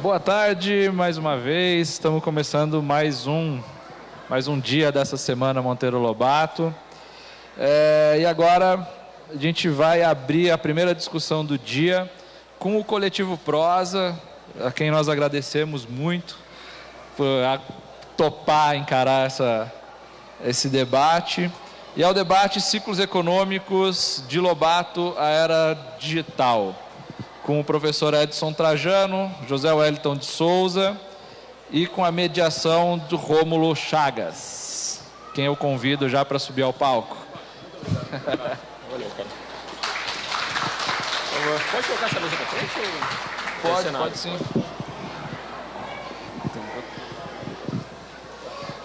Boa tarde, mais uma vez. Estamos começando mais um dia dessa semana Monteiro Lobato. E agora a gente vai abrir a primeira discussão do dia com o Coletivo Prosa, a quem nós agradecemos muito por topar encarar esse debate. E é o debate Ciclos Econômicos de Lobato à Era Digital, com o professor Edson Trajano, José Wellington de Souza e com a mediação do Rômulo Chagas, quem eu convido já para subir ao palco. Valeu, cara. Pode colocar essa mesa para frente? Pode sim.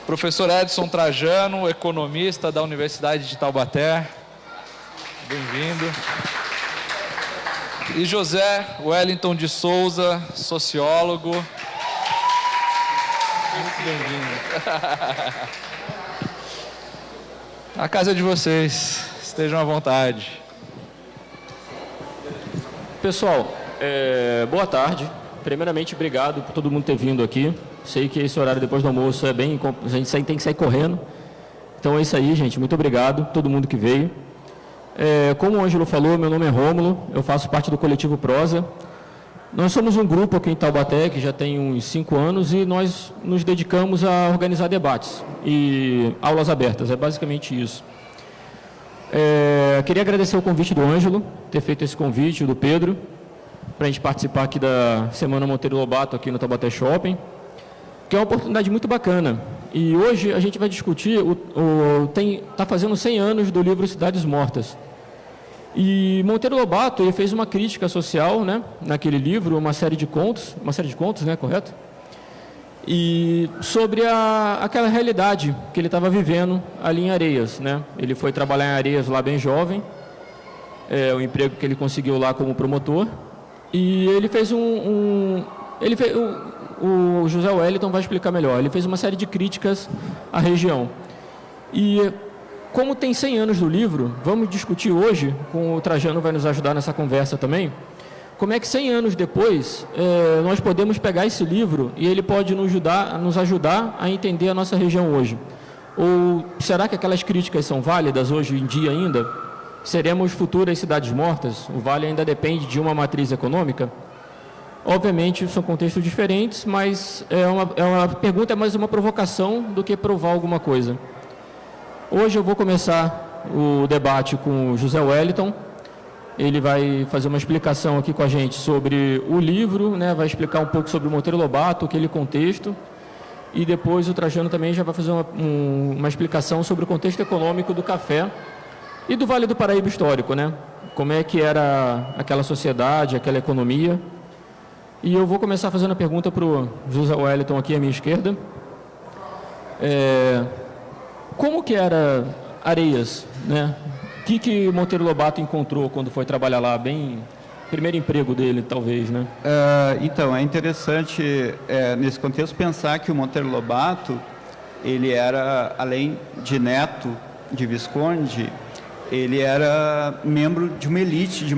Professor Edson Trajano, economista da Universidade de Taubaté. Bem-vindo. E José Wellington de Souza, sociólogo. Muito bem-vindo. A casa é de vocês, estejam à vontade. Pessoal, boa tarde. Primeiramente, obrigado por todo mundo ter vindo aqui. Sei que esse horário depois do almoço a gente tem que sair correndo. Então é isso aí, gente. Muito obrigado a todo mundo que veio. Como o Ângelo falou, meu nome é Rômulo, eu faço parte do Coletivo Prosa. Nós somos um grupo aqui em Taubaté, que já tem uns 5 anos, e nós nos dedicamos a organizar debates e aulas abertas, é basicamente isso. Queria agradecer o convite do Ângelo, ter feito esse convite, do Pedro, para a gente participar aqui da Semana Monteiro Lobato aqui no Taubaté Shopping, que é uma oportunidade muito bacana. E hoje a gente vai discutir, está fazendo 100 anos do livro Cidades Mortas. E Monteiro Lobato ele fez uma crítica social, né, naquele livro, uma série de contos, né, correto? E sobre aquela realidade que ele estava vivendo ali em Areias, né? Ele foi trabalhar em Areias lá bem jovem, o emprego que ele conseguiu lá como promotor, e ele fez o José Wellington vai explicar melhor. Ele fez uma série de críticas à região. E como tem 100 anos do livro, vamos discutir hoje, com o Trajano vai nos ajudar nessa conversa também, como é que 100 anos depois nós podemos pegar esse livro e ele pode nos ajudar a entender a nossa região hoje. Ou será que aquelas críticas são válidas hoje em dia ainda? Seremos futuras cidades mortas? O Vale ainda depende de uma matriz econômica? Obviamente, são contextos diferentes, mas uma pergunta é mais uma provocação do que provar alguma coisa. Hoje eu vou começar o debate com o José Wellington. Ele vai fazer uma explicação aqui com a gente sobre o livro, né? Vai explicar um pouco sobre o Monteiro Lobato, aquele contexto. E depois o Trajano também já vai fazer uma explicação sobre o contexto econômico do café e do Vale do Paraíba histórico, né? Como é que era aquela sociedade, aquela economia. E eu vou começar fazendo a pergunta para o José Wellington aqui à minha esquerda. Como que era Areias, né? O que Monteiro Lobato encontrou quando foi trabalhar lá? Primeiro emprego dele, talvez, né? Então, é interessante, nesse contexto, pensar que o Monteiro Lobato, ele era, além de neto de Visconde, ele era membro de uma elite, de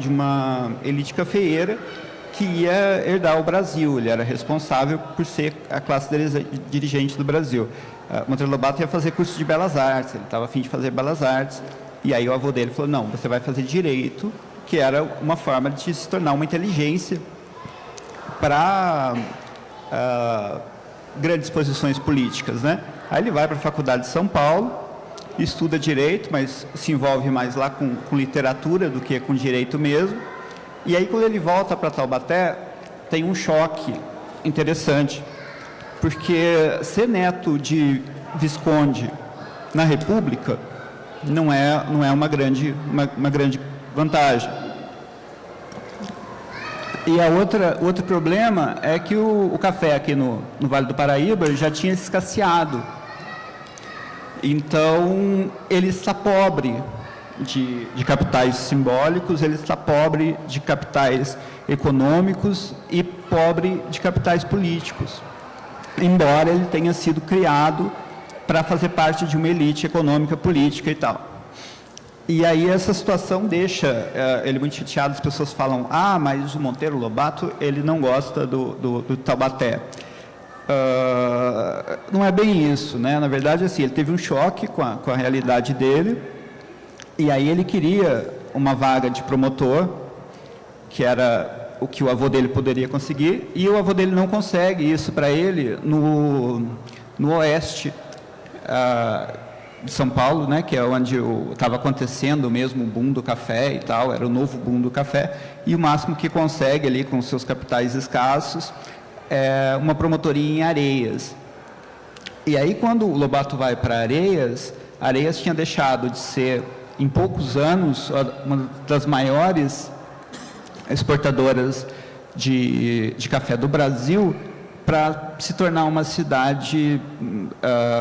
uma elite cafeeira, que ia herdar o Brasil. Ele era responsável por ser a classe dirigente do Brasil. Monteiro Lobato ia fazer curso de Belas Artes, ele estava a fim de fazer Belas Artes, e aí o avô dele falou, não, você vai fazer Direito, que era uma forma de se tornar uma inteligência para grandes posições políticas, né? Aí ele vai para a Faculdade de São Paulo, estuda Direito, mas se envolve mais lá com literatura do que com Direito mesmo. E aí, quando ele volta para Taubaté, tem um choque interessante, porque ser neto de Visconde na República não é uma grande vantagem. E outro problema é que o café aqui no Vale do Paraíba já tinha escasseado. Então, ele está pobre de capitais simbólicos, ele está pobre de capitais econômicos e pobre de capitais políticos, embora ele tenha sido criado para fazer parte de uma elite econômica, política e tal. E aí essa situação deixa ele muito chateado. As pessoas falam, mas o Monteiro Lobato, ele não gosta do Taubaté. Não é bem isso, né? Na verdade, assim, ele teve um choque com a realidade dele, e aí ele queria uma vaga de promotor, que era o que o avô dele poderia conseguir, e o avô dele não consegue isso para ele no oeste de São Paulo, né, que é onde estava acontecendo mesmo o boom do café e tal, era o novo boom do café, e o máximo que consegue ali com seus capitais escassos é uma promotoria em Areias. E aí quando o Lobato vai para Areias tinha deixado de ser, em poucos anos, uma das maiores exportadoras de café do Brasil, para se tornar uma cidade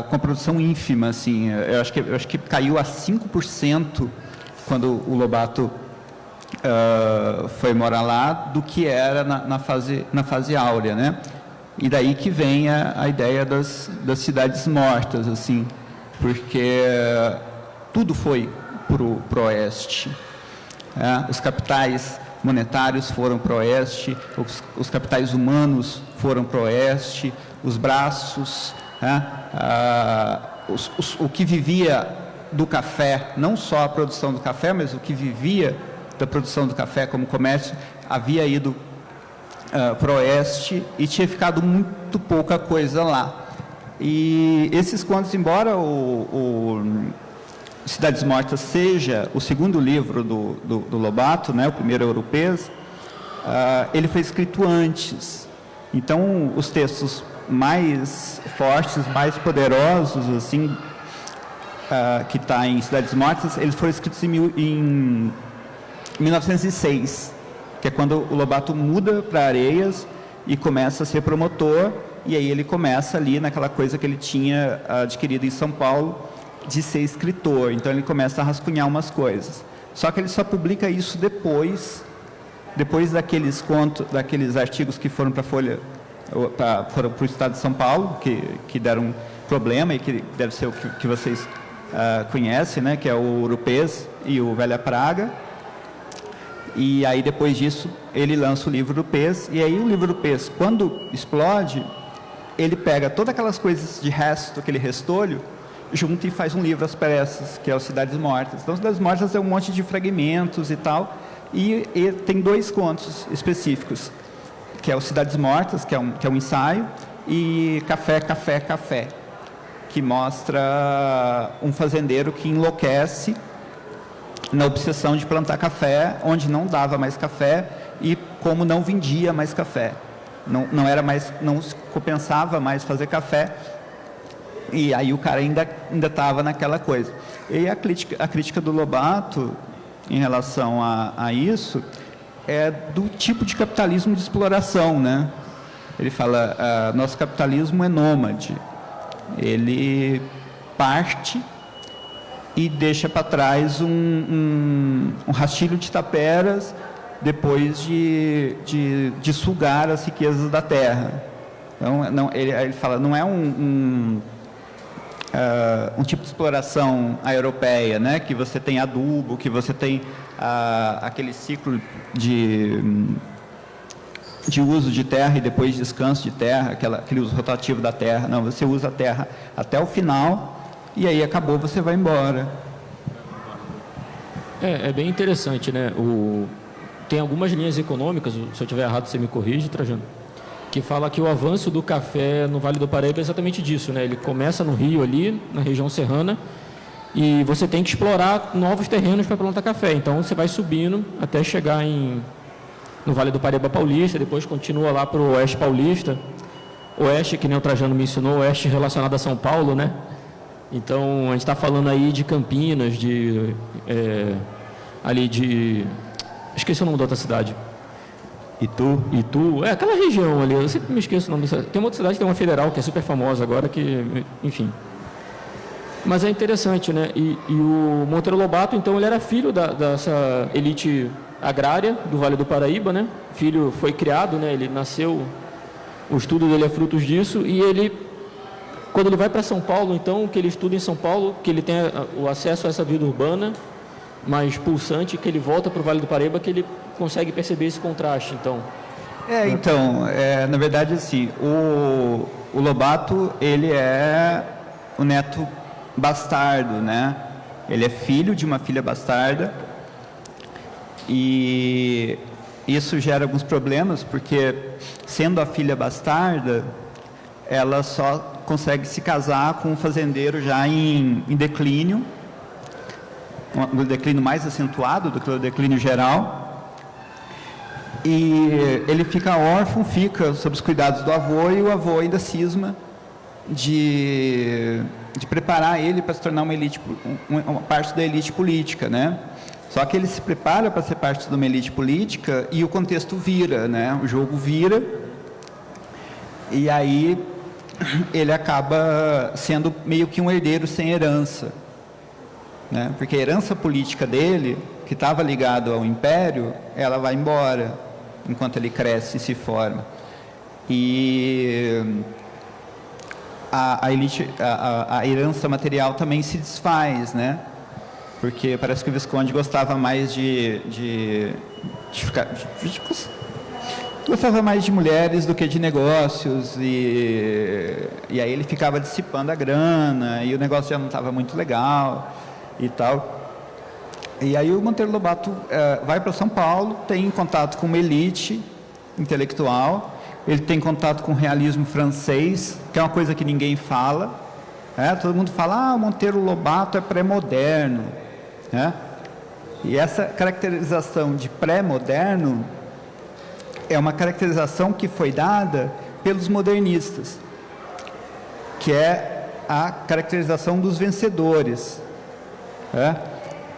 com produção ínfima, assim. Eu acho que caiu a 5% quando o Lobato foi morar lá, do que era na fase áurea, né? E daí que vem a ideia das cidades mortas, assim, porque tudo foi para o oeste. Os capitais monetários foram para o oeste, os capitais humanos foram para o oeste, os braços, o que vivia do café, não só a produção do café, mas o que vivia da produção do café como comércio, havia ido para o oeste e tinha ficado muito pouca coisa lá. E esses contos, embora o Cidades Mortas seja o segundo livro do Lobato, né, o primeiro Europeias, ele foi escrito antes. Então, os textos mais fortes, mais poderosos, assim, que está em Cidades Mortas, eles foram escritos em 1906, que é quando o Lobato muda para Areias e começa a ser promotor, e aí ele começa ali naquela coisa que ele tinha adquirido em São Paulo, de ser escritor. Então ele começa a rascunhar umas coisas. Só que ele só publica isso depois daqueles contos, daqueles artigos que foram para a Folha, foram para o Estado de São Paulo, que deram problema, e que deve ser o que vocês conhecem, né, que é o Urupês e o Velha Praga. E aí depois disso ele lança o livro Urupês, e aí o livro Urupês, quando explode, ele pega todas aquelas coisas de resto, aquele restolho, junta e faz um livro às pressas, que é o Cidades Mortas. Então, Cidades Mortas é um monte de fragmentos e tal, e tem dois contos específicos, que é o Cidades Mortas, que é um ensaio, e Café, Café, Café, que mostra um fazendeiro que enlouquece na obsessão de plantar café, onde não dava mais café e como não vendia mais café. Não compensava mais fazer café. E aí o cara ainda estava naquela coisa. E a crítica do Lobato em relação a isso é do tipo de capitalismo de exploração, né? Ele fala, nosso capitalismo é nômade. Ele parte e deixa para trás um rastilho de taperas depois de sugar as riquezas da terra. Então, ele fala, não é um tipo de exploração europeia, né? Que você tem adubo, que você tem aquele ciclo de uso de terra e depois descanso de terra, aquele uso rotativo da terra. Não, você usa a terra até o final e aí acabou, você vai embora. É bem interessante, né? Tem algumas linhas econômicas, se eu estiver errado você me corrige, Trajano, que fala que o avanço do café no Vale do Paraíba é exatamente disso, né? Ele começa no Rio ali, na região serrana, e você tem que explorar novos terrenos para plantar café. Então você vai subindo até chegar no Vale do Paraíba Paulista, depois continua lá para o Oeste Paulista, Oeste, que nem o Trajano me ensinou, Oeste relacionado a São Paulo, né? Então a gente está falando aí de Campinas, esqueci o nome da outra cidade. Itu, aquela região ali, eu sempre me esqueço o nome dessa. Tem uma outra cidade, tem uma federal que é super famosa agora, que, enfim. Mas é interessante, né? E o Monteiro Lobato, então, ele era filho dessa elite agrária do Vale do Paraíba, né? Filho foi criado, né? Ele nasceu, o estudo dele é frutos disso, e ele, quando ele vai para São Paulo, então, que ele estuda em São Paulo, que ele tem o acesso a essa vida urbana, mais pulsante, que ele volta para o Vale do Paraíba, que ele consegue perceber esse contraste, então. Na verdade, assim, o Lobato, ele é o neto bastardo, né? Ele é filho de uma filha bastarda, e isso gera alguns problemas, porque, sendo a filha bastarda, ela só consegue se casar com um fazendeiro já em declínio, um declínio mais acentuado do que o declínio geral, e ele fica órfão, fica sob os cuidados do avô, e o avô ainda cisma de preparar ele para se tornar uma parte da elite política, né? Só que ele se prepara para ser parte de uma elite política e o contexto vira, né? O jogo vira, e aí ele acaba sendo meio que um herdeiro sem herança, né? Porque a herança política dele, que estava ligado ao império, ela vai embora enquanto ele cresce e se forma. E a elite, a herança material também se desfaz, né? Porque parece que o Visconde gostava mais gostava mais de mulheres do que de negócios, e aí ele ficava dissipando a grana, e o negócio já não estava muito legal e tal. E aí o Monteiro Lobato vai para São Paulo, tem contato com uma elite intelectual, ele tem contato com o realismo francês, que é uma coisa que ninguém fala, todo mundo fala, o Monteiro Lobato é pré-moderno, né? E essa caracterização de pré-moderno é uma caracterização que foi dada pelos modernistas, que é a caracterização dos vencedores,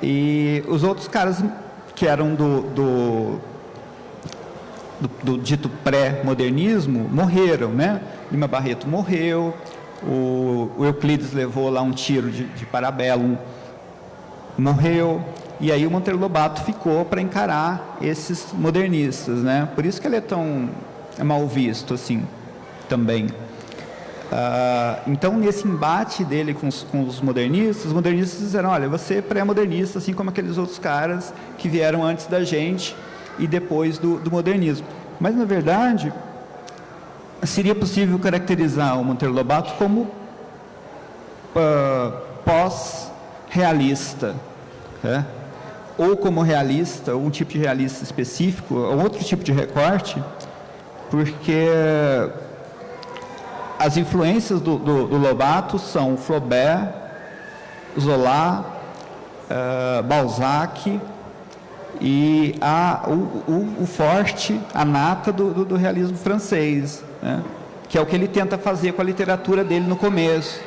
E os outros caras que eram do dito pré-modernismo morreram, né? Lima Barreto morreu, o Euclides levou lá um tiro de parabellum, morreu, e aí o Monteiro Lobato ficou para encarar esses modernistas, né? Por isso que ele é tão mal visto assim também. Então, nesse embate dele com os modernistas disseram, olha, você é pré-modernista, assim como aqueles outros caras que vieram antes da gente e depois do modernismo. Mas, na verdade, seria possível caracterizar o Monteiro Lobato como pós-realista, ou como realista, ou um tipo de realista específico, ou outro tipo de recorte, porque as influências do Lobato são Flaubert, Zola, Balzac, e o forte, a nata do realismo francês, né? Que é o que ele tenta fazer com a literatura dele no começo.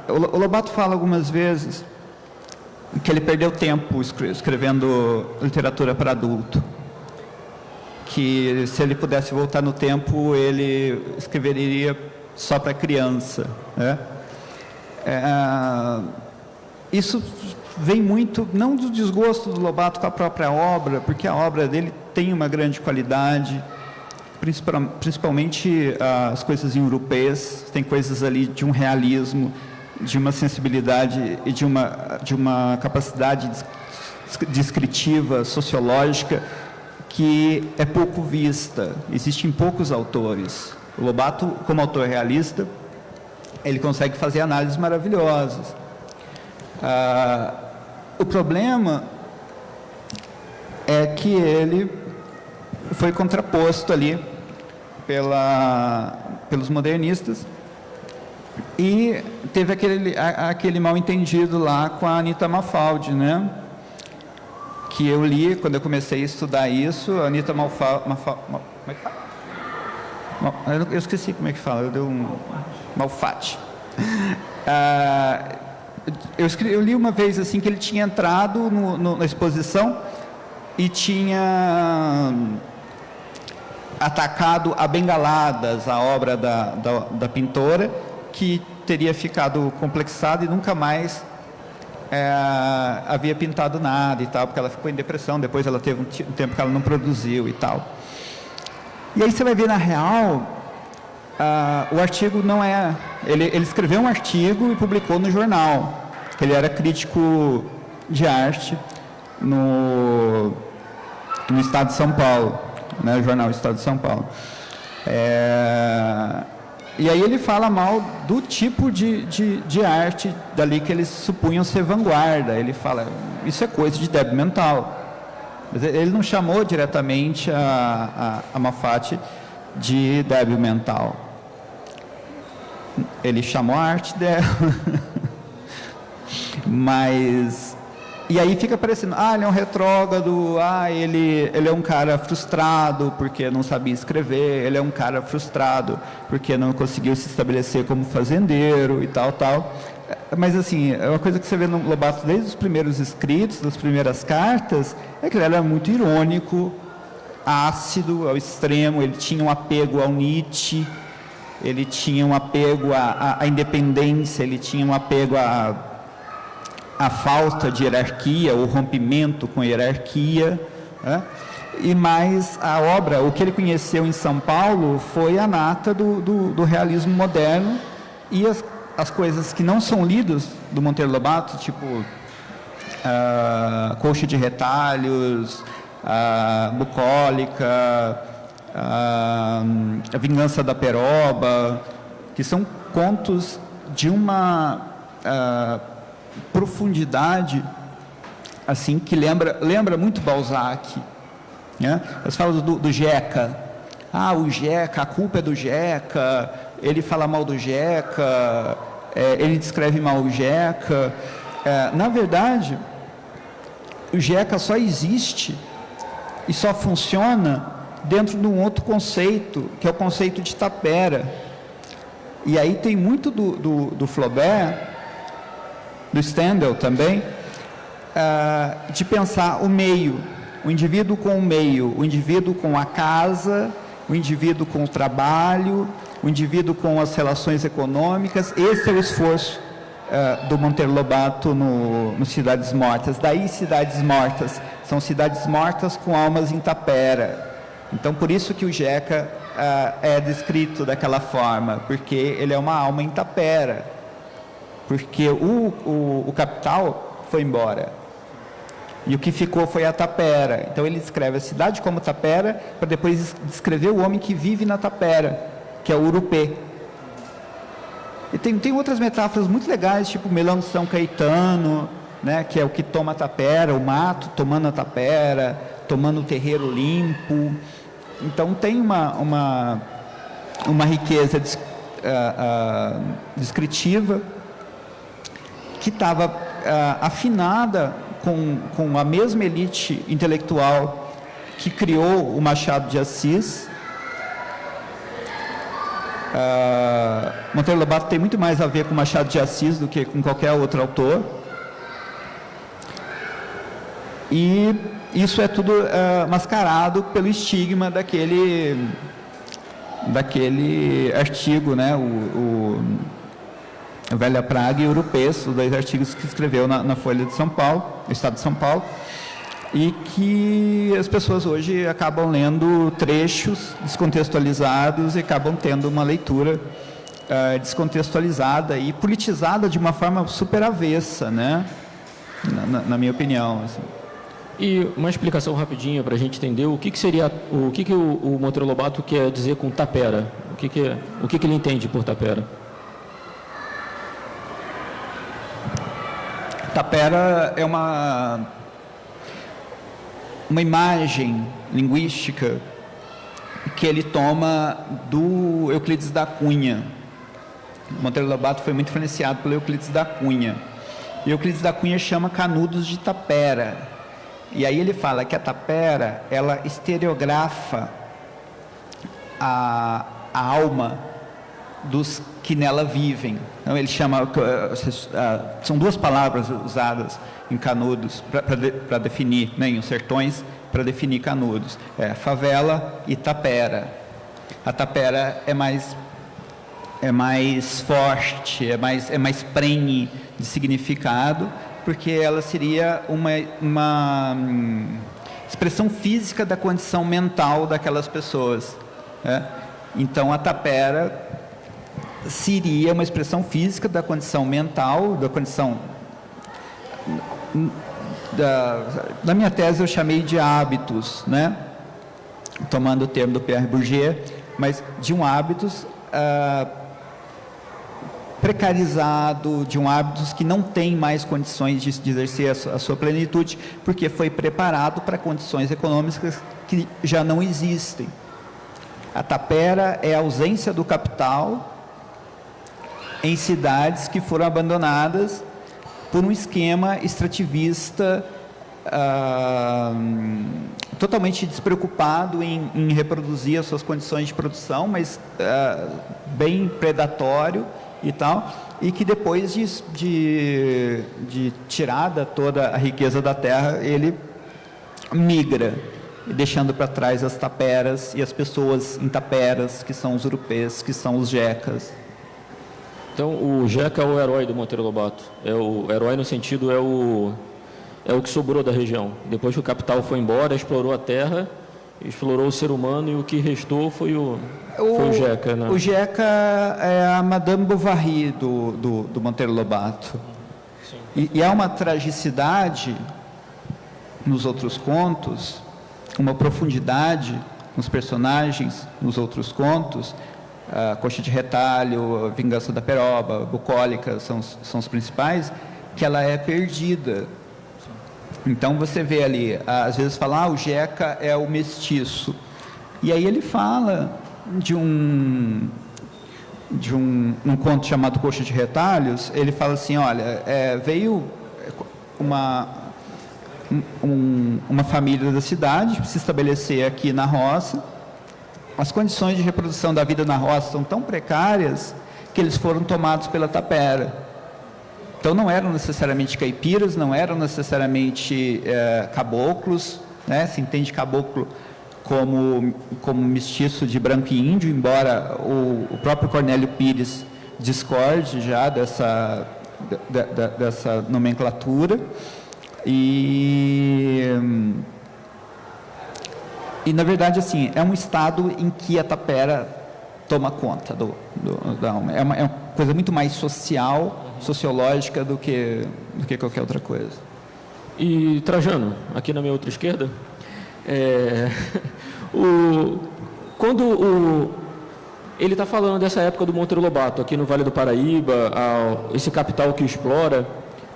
O Lobato fala algumas vezes que ele perdeu tempo escrevendo literatura para adulto, que se ele pudesse voltar no tempo, ele escreveria só para criança, né? Isso vem muito, não do desgosto do Lobato com a própria obra, porque a obra dele tem uma grande qualidade, principalmente as coisas em europeias, tem coisas ali de um realismo, de uma sensibilidade e de uma capacidade descritiva, sociológica, que é pouco vista. Existem poucos autores. O Lobato, como autor realista, ele consegue fazer análises maravilhosas. O problema é que ele foi contraposto ali pelos modernistas e teve aquele mal-entendido lá com a Anita Mafaldi, né? Que eu li quando eu comecei a estudar isso. A Anita Mafaldi, como é que fala? Eu esqueci como é que fala, eu dei um Malfatti. Eu li uma vez assim que ele tinha entrado na exposição e tinha atacado a bengaladas a obra da pintora, que teria ficado complexada e nunca mais havia pintado nada e tal, porque ela ficou em depressão, depois ela teve um tempo que ela não produziu e tal. E aí você vai ver, na real, o artigo não é... Ele escreveu um artigo e publicou no jornal, Ele era crítico de arte no Estado de São Paulo, né, o jornal Estado de São Paulo. E aí ele fala mal do tipo de arte dali que eles supunham ser vanguarda. Ele fala, isso é coisa de débil mental. Mas ele não chamou diretamente a Malfatti de débil mental. Ele chamou a arte dela. Mas... E aí fica parecendo, ele é um retrógrado, ele é um cara frustrado porque não sabia escrever, ele é um cara frustrado porque não conseguiu se estabelecer como fazendeiro e tal. Mas, assim, é uma coisa que você vê no Lobato desde os primeiros escritos, das primeiras cartas, é que ele era muito irônico, ácido ao extremo, ele tinha um apego ao Nietzsche, ele tinha um apego à independência, ele tinha um apego a falta de hierarquia, o rompimento com a hierarquia, né? E mais a obra, o que ele conheceu em São Paulo foi a nata do realismo moderno, e as coisas que não são lidas do Monteiro Lobato, tipo Coxa de Retalhos, Bucólica, A Vingança da Peroba, que são contos de uma profundidade assim que lembra muito Balzac, né? As falas do Jeca, o Jeca, a culpa é do Jeca, ele fala mal do Jeca, ele descreve mal o Jeca. Na verdade, o Jeca só existe e só funciona dentro de um outro conceito, que é o conceito de tapera. E aí tem muito do Flaubert, do Stendhal também, de pensar o meio, o indivíduo com o meio, o indivíduo com a casa, o indivíduo com o trabalho, o indivíduo com as relações econômicas. Esse é o esforço do Monteiro Lobato no Cidades Mortas. Daí Cidades Mortas, são cidades mortas com almas em tapera. Então, por isso que o Jeca é descrito daquela forma, porque ele é uma alma em tapera. Porque o capital foi embora. E o que ficou foi a tapera. Então ele descreve a cidade como tapera, para depois descrever o homem que vive na tapera, que é o urupê. E tem outras metáforas muito legais, tipo o melão de São Caetano, né, que é o que toma a tapera, o mato tomando a tapera, tomando o terreiro limpo. Então tem uma riqueza descritiva que estava afinada com a mesma elite intelectual que criou o Machado de Assis. Monteiro Lobato tem muito mais a ver com Machado de Assis do que com qualquer outro autor. E isso é tudo mascarado pelo estigma daquele artigo, né? O Velha Praga e Urupês, os dois artigos que escreveu na Folha de São Paulo, no Estado de São Paulo, e que as pessoas hoje acabam lendo trechos descontextualizados e acabam tendo uma leitura descontextualizada e politizada de uma forma super avessa, né? Na minha opinião. Assim. E uma explicação rapidinha para a gente entender o que seria, o que o Monteiro Lobato quer dizer com tapera, o que ele entende por tapera. Tapera é uma imagem linguística que ele toma do Euclides da Cunha. Monteiro Lobato foi muito influenciado pelo Euclides da Cunha. E Euclides da Cunha chama Canudos de tapera. E aí ele fala que a tapera, ela estereografa a alma dos que nela vivem. Então ele chama, são duas palavras usadas em Canudos para definir, né, em Os Sertões, para definir Canudos, favela e tapera. A tapera é mais forte, é mais prenhe de significado, porque ela seria uma expressão física da condição mental daquelas pessoas, né? Então a tapera seria uma expressão física da condição mental, da condição na minha tese eu chamei de hábitos, né? Tomando o termo do Pierre Bourdieu, mas de um hábitos precarizado, de um hábitos que não tem mais condições de exercer a sua plenitude, porque foi preparado para condições econômicas que já não existem. A tapera é a ausência do capital em cidades que foram abandonadas por um esquema extrativista totalmente despreocupado em reproduzir as suas condições de produção, mas bem predatório e tal, e que depois de tirada toda a riqueza da terra, ele migra, deixando para trás as taperas e as pessoas em taperas, que são os urupês, que são os jecas. Então, o jeca é o herói do Monteiro Lobato. É o herói no sentido, é o que sobrou da região. Depois que o capital foi embora, explorou a terra, explorou o ser humano, e o que restou foi o jeca, né? O jeca é a Madame Bovary do Monteiro Lobato. E há uma tragicidade nos outros contos, uma profundidade nos personagens, nos outros contos. A Coxa de Retalho, a Vingança da Peroba, Bucólica são os principais, que ela é perdida. Então você vê ali, às vezes fala, o jeca é o mestiço, e aí ele fala de um conto chamado Coxa de Retalhos. Ele fala assim, olha, veio uma família da cidade se estabelecer aqui na roça. As condições de reprodução da vida na roça são tão precárias que eles foram tomados pela tapera. Então não eram necessariamente caipiras, não eram necessariamente caboclos, né? Se entende caboclo como mestiço de branco e índio, embora o próprio Cornélio Pires discorde já dessa nomenclatura. E na verdade, assim, é um estado em que a tapera toma conta da alma. É uma coisa muito mais sociológica do que qualquer outra coisa. E Trajano, aqui na minha outra esquerda, quando ele está falando dessa época do Monteiro Lobato, aqui no Vale do Paraíba, esse capital que explora,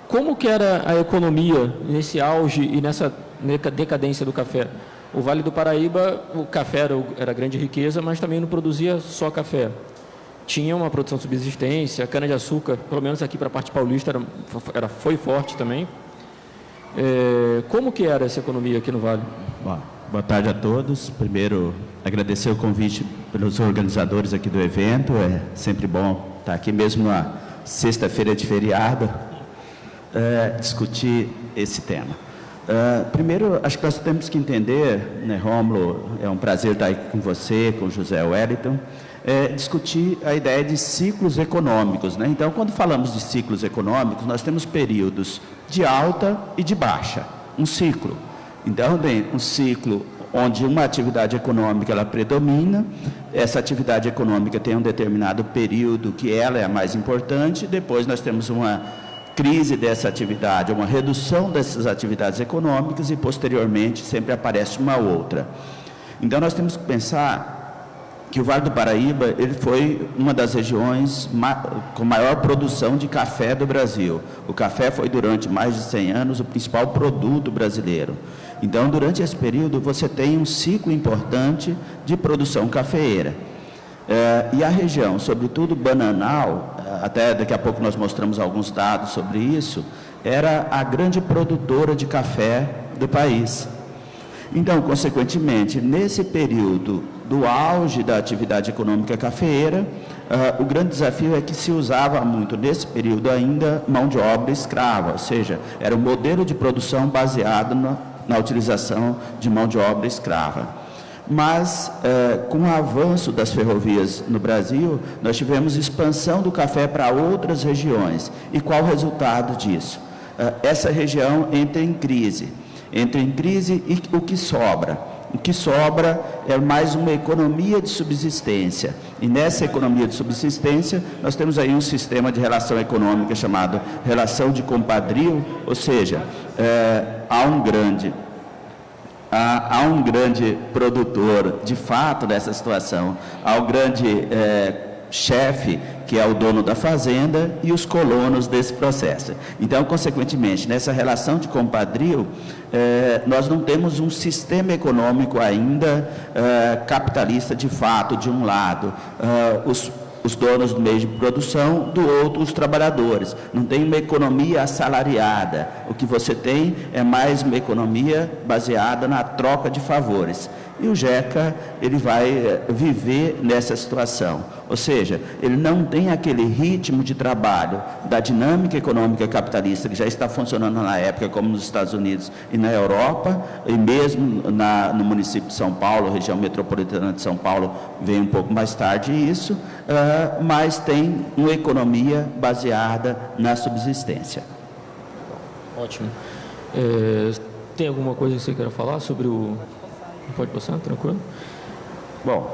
como que era a economia nesse auge e nessa decadência do café? O Vale do Paraíba, o café era grande riqueza, mas também não produzia só café. Tinha uma produção de subsistência, a cana-de-açúcar, pelo menos aqui para a parte paulista, foi forte também. Como que era essa economia aqui no Vale? Boa tarde a todos. Primeiro, agradecer o convite pelos organizadores aqui do evento. É sempre bom estar aqui, mesmo na sexta-feira de feriado, discutir esse tema. Primeiro, acho que nós temos que entender, né, Rômulo, é um prazer estar aí com você, com o José Wellington, discutir a ideia de ciclos econômicos, né? Então, quando falamos de ciclos econômicos, nós temos períodos de alta e de baixa, um ciclo. Então, tem um ciclo onde uma atividade econômica ela predomina, essa atividade econômica tem um determinado período que ela é a mais importante, depois nós temos uma crise dessa atividade, uma redução dessas atividades econômicas e, posteriormente, sempre aparece uma outra. Então, nós temos que pensar que o Vale do Paraíba ele foi uma das regiões com maior produção de café do Brasil. O café foi, durante mais de 100 anos, o principal produto brasileiro. Então, durante esse período, você tem um ciclo importante de produção cafeeira. E a região, sobretudo Bananal, até daqui a pouco nós mostramos alguns dados sobre isso, era a grande produtora de café do país. Então, consequentemente, nesse período do auge da atividade econômica cafeeira, o grande desafio é que se usava muito, nesse período ainda, mão de obra escrava, ou seja, era um modelo de produção baseado na utilização de mão de obra escrava. Mas, com o avanço das ferrovias no Brasil, nós tivemos expansão do café para outras regiões. E qual o resultado disso? Essa região entra em crise e o que sobra? O que sobra é mais uma economia de subsistência. E nessa economia de subsistência, nós temos aí um sistema de relação econômica chamado relação de compadrio, ou seja, há um grande produtor, de fato, dessa situação, há um grande chefe, que é o dono da fazenda, e os colonos desse processo. Então, consequentemente, nessa relação de compadrio, nós não temos um sistema econômico ainda capitalista de fato, de um lado, os donos do meio de produção, do outro os trabalhadores. Não tem uma economia assalariada. O que você tem é mais uma economia baseada na troca de favores. E o JECA, ele vai viver nessa situação. Ou seja, ele não tem aquele ritmo de trabalho da dinâmica econômica capitalista que já está funcionando na época, como nos Estados Unidos e na Europa, e mesmo no município de São Paulo, região metropolitana de São Paulo, vem um pouco mais tarde isso, mas tem uma economia baseada na subsistência. Ótimo. Tem alguma coisa que você queira falar sobre o... Pode passar, tranquilo? Bom,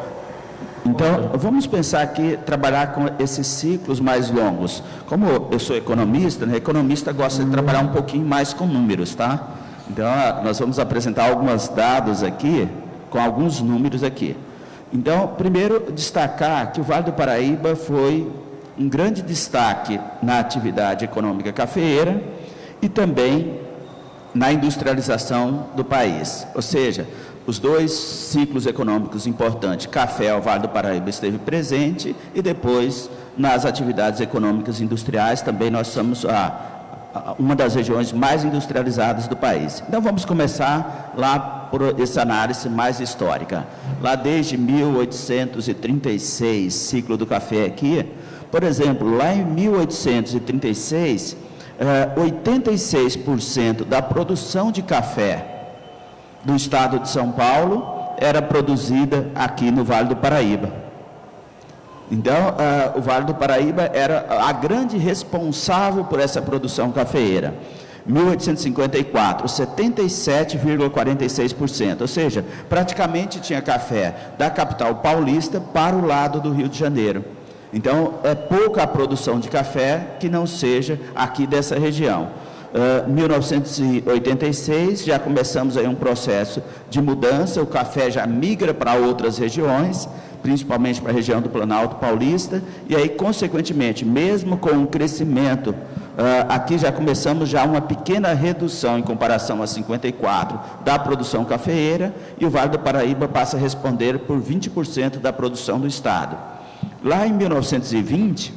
então vamos pensar aqui, trabalhar com esses ciclos mais longos. Como eu sou economista, né, economista gosta de trabalhar um pouquinho mais com números, tá? Então, nós vamos apresentar alguns dados aqui, com alguns números aqui. Então, primeiro, destacar que o Vale do Paraíba foi um grande destaque na atividade econômica cafeeira e também na industrialização do país. Ou seja, os dois ciclos econômicos importantes, café, o Vale do Paraíba esteve presente, e depois, nas atividades econômicas industriais, também nós somos uma das regiões mais industrializadas do país. Então, vamos começar lá por essa análise mais histórica. Lá desde 1836, ciclo do café aqui, por exemplo, lá em 1836, 86% da produção de café do estado de São Paulo era produzida aqui no Vale do Paraíba. Então, o Vale do Paraíba era a grande responsável por essa produção cafeeira. 1854, 77,46%, ou seja, praticamente tinha café da capital paulista para o lado do Rio de Janeiro. Então, é pouca a produção de café que não seja aqui dessa região. 1986, já começamos aí um processo de mudança, o café já migra para outras regiões, principalmente para a região do Planalto Paulista, e aí, consequentemente, mesmo com o crescimento, aqui já começamos já uma pequena redução em comparação a 54 da produção cafeeira, e o Vale do Paraíba passa a responder por 20% da produção do estado. Lá em 1920,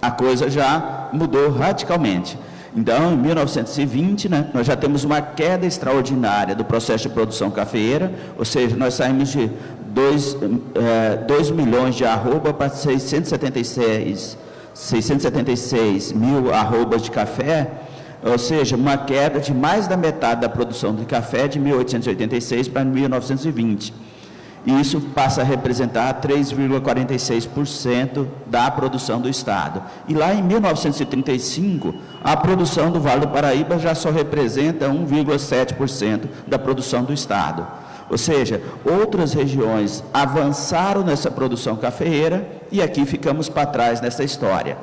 a coisa já mudou radicalmente. Então, em 1920, né, nós já temos uma queda extraordinária do processo de produção cafeeira, ou seja, nós saímos de 2 milhões de arroba para 676 mil arrobas de café, ou seja, uma queda de mais da metade da produção de café de 1886 para 1920. E isso passa a representar 3,46% da produção do estado. E lá em 1935, a produção do Vale do Paraíba já só representa 1,7% da produção do estado. Ou seja, outras regiões avançaram nessa produção cafeeira e aqui ficamos para trás nessa história.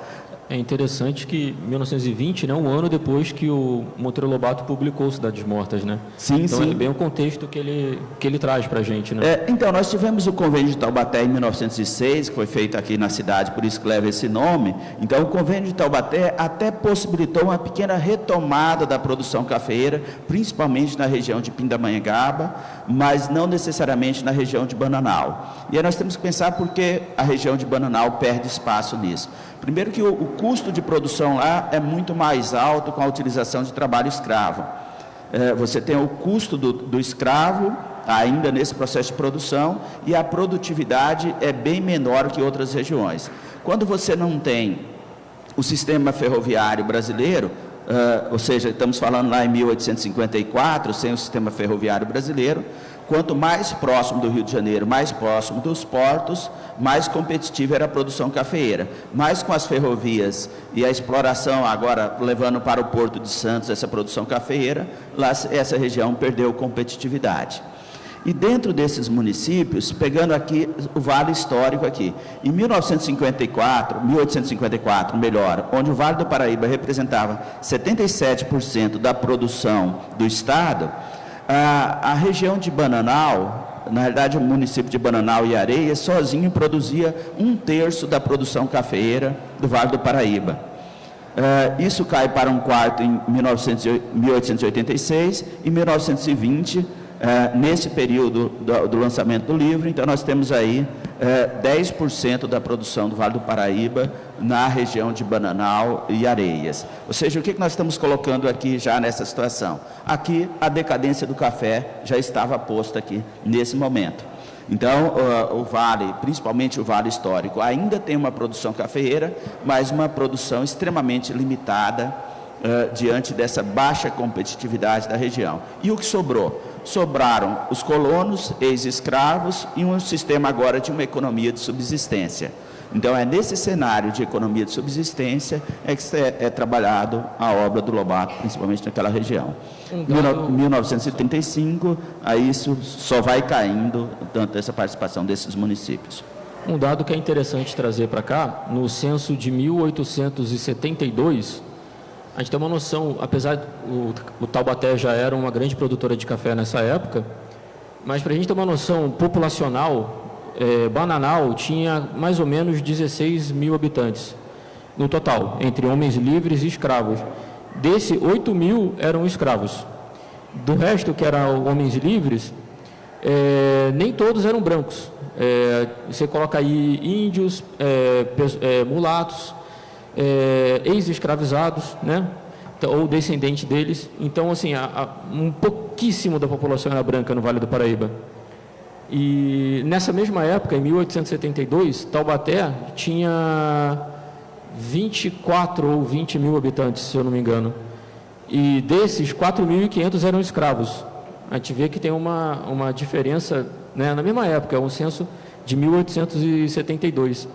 É interessante que 1920, né, um ano depois que o Monteiro Lobato publicou Cidades Mortas, né? Sim, então sim. É bem o contexto que ele traz para a gente, né? Então, nós tivemos o convênio de Taubaté em 1906, que foi feito aqui na cidade, por isso que leva esse nome. Então, o convênio de Taubaté até possibilitou uma pequena retomada da produção cafeeira, principalmente na região de Pindamonhangaba, mas não necessariamente na região de Bananal. E aí nós temos que pensar por que a região de Bananal perde espaço nisso. Primeiro que o custo de produção lá é muito mais alto com a utilização de trabalho escravo. Você tem o custo do escravo ainda nesse processo de produção e a produtividade é bem menor que outras regiões. Quando você não tem o sistema ferroviário brasileiro, ou seja, estamos falando lá em 1854, sem o sistema ferroviário brasileiro, quanto mais próximo do Rio de Janeiro, mais próximo dos portos, mais competitiva era a produção cafeeira. Mas com as ferrovias e a exploração agora levando para o Porto de Santos essa produção cafeeira, lá essa região perdeu competitividade. E dentro desses municípios, pegando aqui o Vale Histórico aqui, em 1854, melhor, onde o Vale do Paraíba representava 77% da produção do estado, a região de Bananal, na realidade o município de Bananal e Areias, sozinho produzia 1/3 da produção cafeeira do Vale do Paraíba. Isso cai para 1/4 em 1886 e 1920, nesse período do lançamento do livro. Então nós temos aí 10% da produção do Vale do Paraíba na região de Bananal e Areias. Ou seja, o que nós estamos colocando aqui já nessa situação? Aqui a decadência do café já estava posta aqui nesse momento. Então o Vale, principalmente o Vale Histórico, ainda tem uma produção cafeeira, mas uma produção extremamente limitada diante dessa baixa competitividade da região. E o que sobrou? Sobraram os colonos, ex-escravos e um sistema agora de uma economia de subsistência. Então, é nesse cenário de economia de subsistência que é trabalhado a obra do Lobato, principalmente naquela região. Em 1935, aí isso só vai caindo, tanto essa participação desses municípios. Um dado que é interessante trazer para cá, no censo de 1872, a gente tem uma noção, apesar o Taubaté já era uma grande produtora de café nessa época, mas para a gente ter uma noção populacional, Bananal tinha mais ou menos 16 mil habitantes no total, entre homens livres e escravos. Desse, 8 mil eram escravos. Do resto, que eram homens livres, nem todos eram brancos. Você coloca aí índios, mulatos, ex-escravizados, né? Ou descendente deles. Então, assim, um pouquíssimo da população era branca no Vale do Paraíba. E nessa mesma época, em 1872, Taubaté tinha 24 ou 20 mil habitantes, se eu não me engano. E desses, 4.500 eram escravos. A gente vê que tem uma diferença, né? Na mesma época, é um censo de 1872.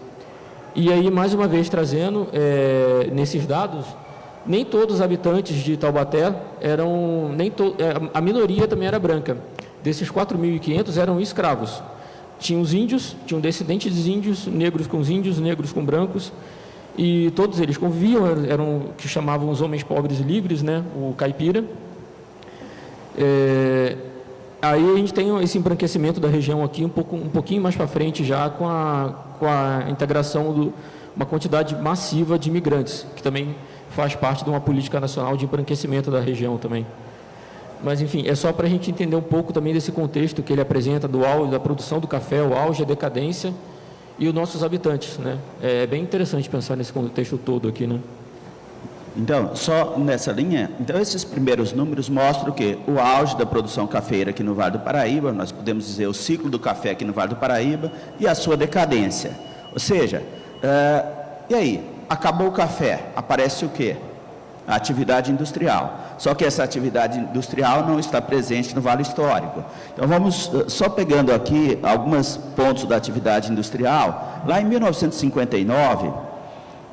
E aí, mais uma vez, trazendo nesses dados, nem todos os habitantes de Taubaté eram, a minoria também era branca. Desses 4.500 eram escravos. Tinham os índios, tinham descendentes de índios, negros com os índios, negros com brancos, e todos eles conviviam, eram o que chamavam os homens pobres livres, né? O caipira. Aí a gente tem esse embranquecimento da região aqui, um pouquinho mais para frente já, com a integração de uma quantidade massiva de imigrantes, que também faz parte de uma política nacional de embranquecimento da região também. Mas, enfim, é só para a gente entender um pouco também desse contexto que ele apresenta do auge da produção do café, o auge, a decadência e os nossos habitantes, né? É bem interessante pensar nesse contexto todo aqui, né? Então, só nessa linha, então esses primeiros números mostram o quê? O auge da produção cafeira aqui no Vale do Paraíba, nós podemos dizer o ciclo do café aqui no Vale do Paraíba e a sua decadência. Ou seja, e aí? Acabou o café, aparece o quê? A atividade industrial. Só que essa atividade industrial não está presente no Vale Histórico. Então, vamos só pegando aqui alguns pontos da atividade industrial. Lá em 1959,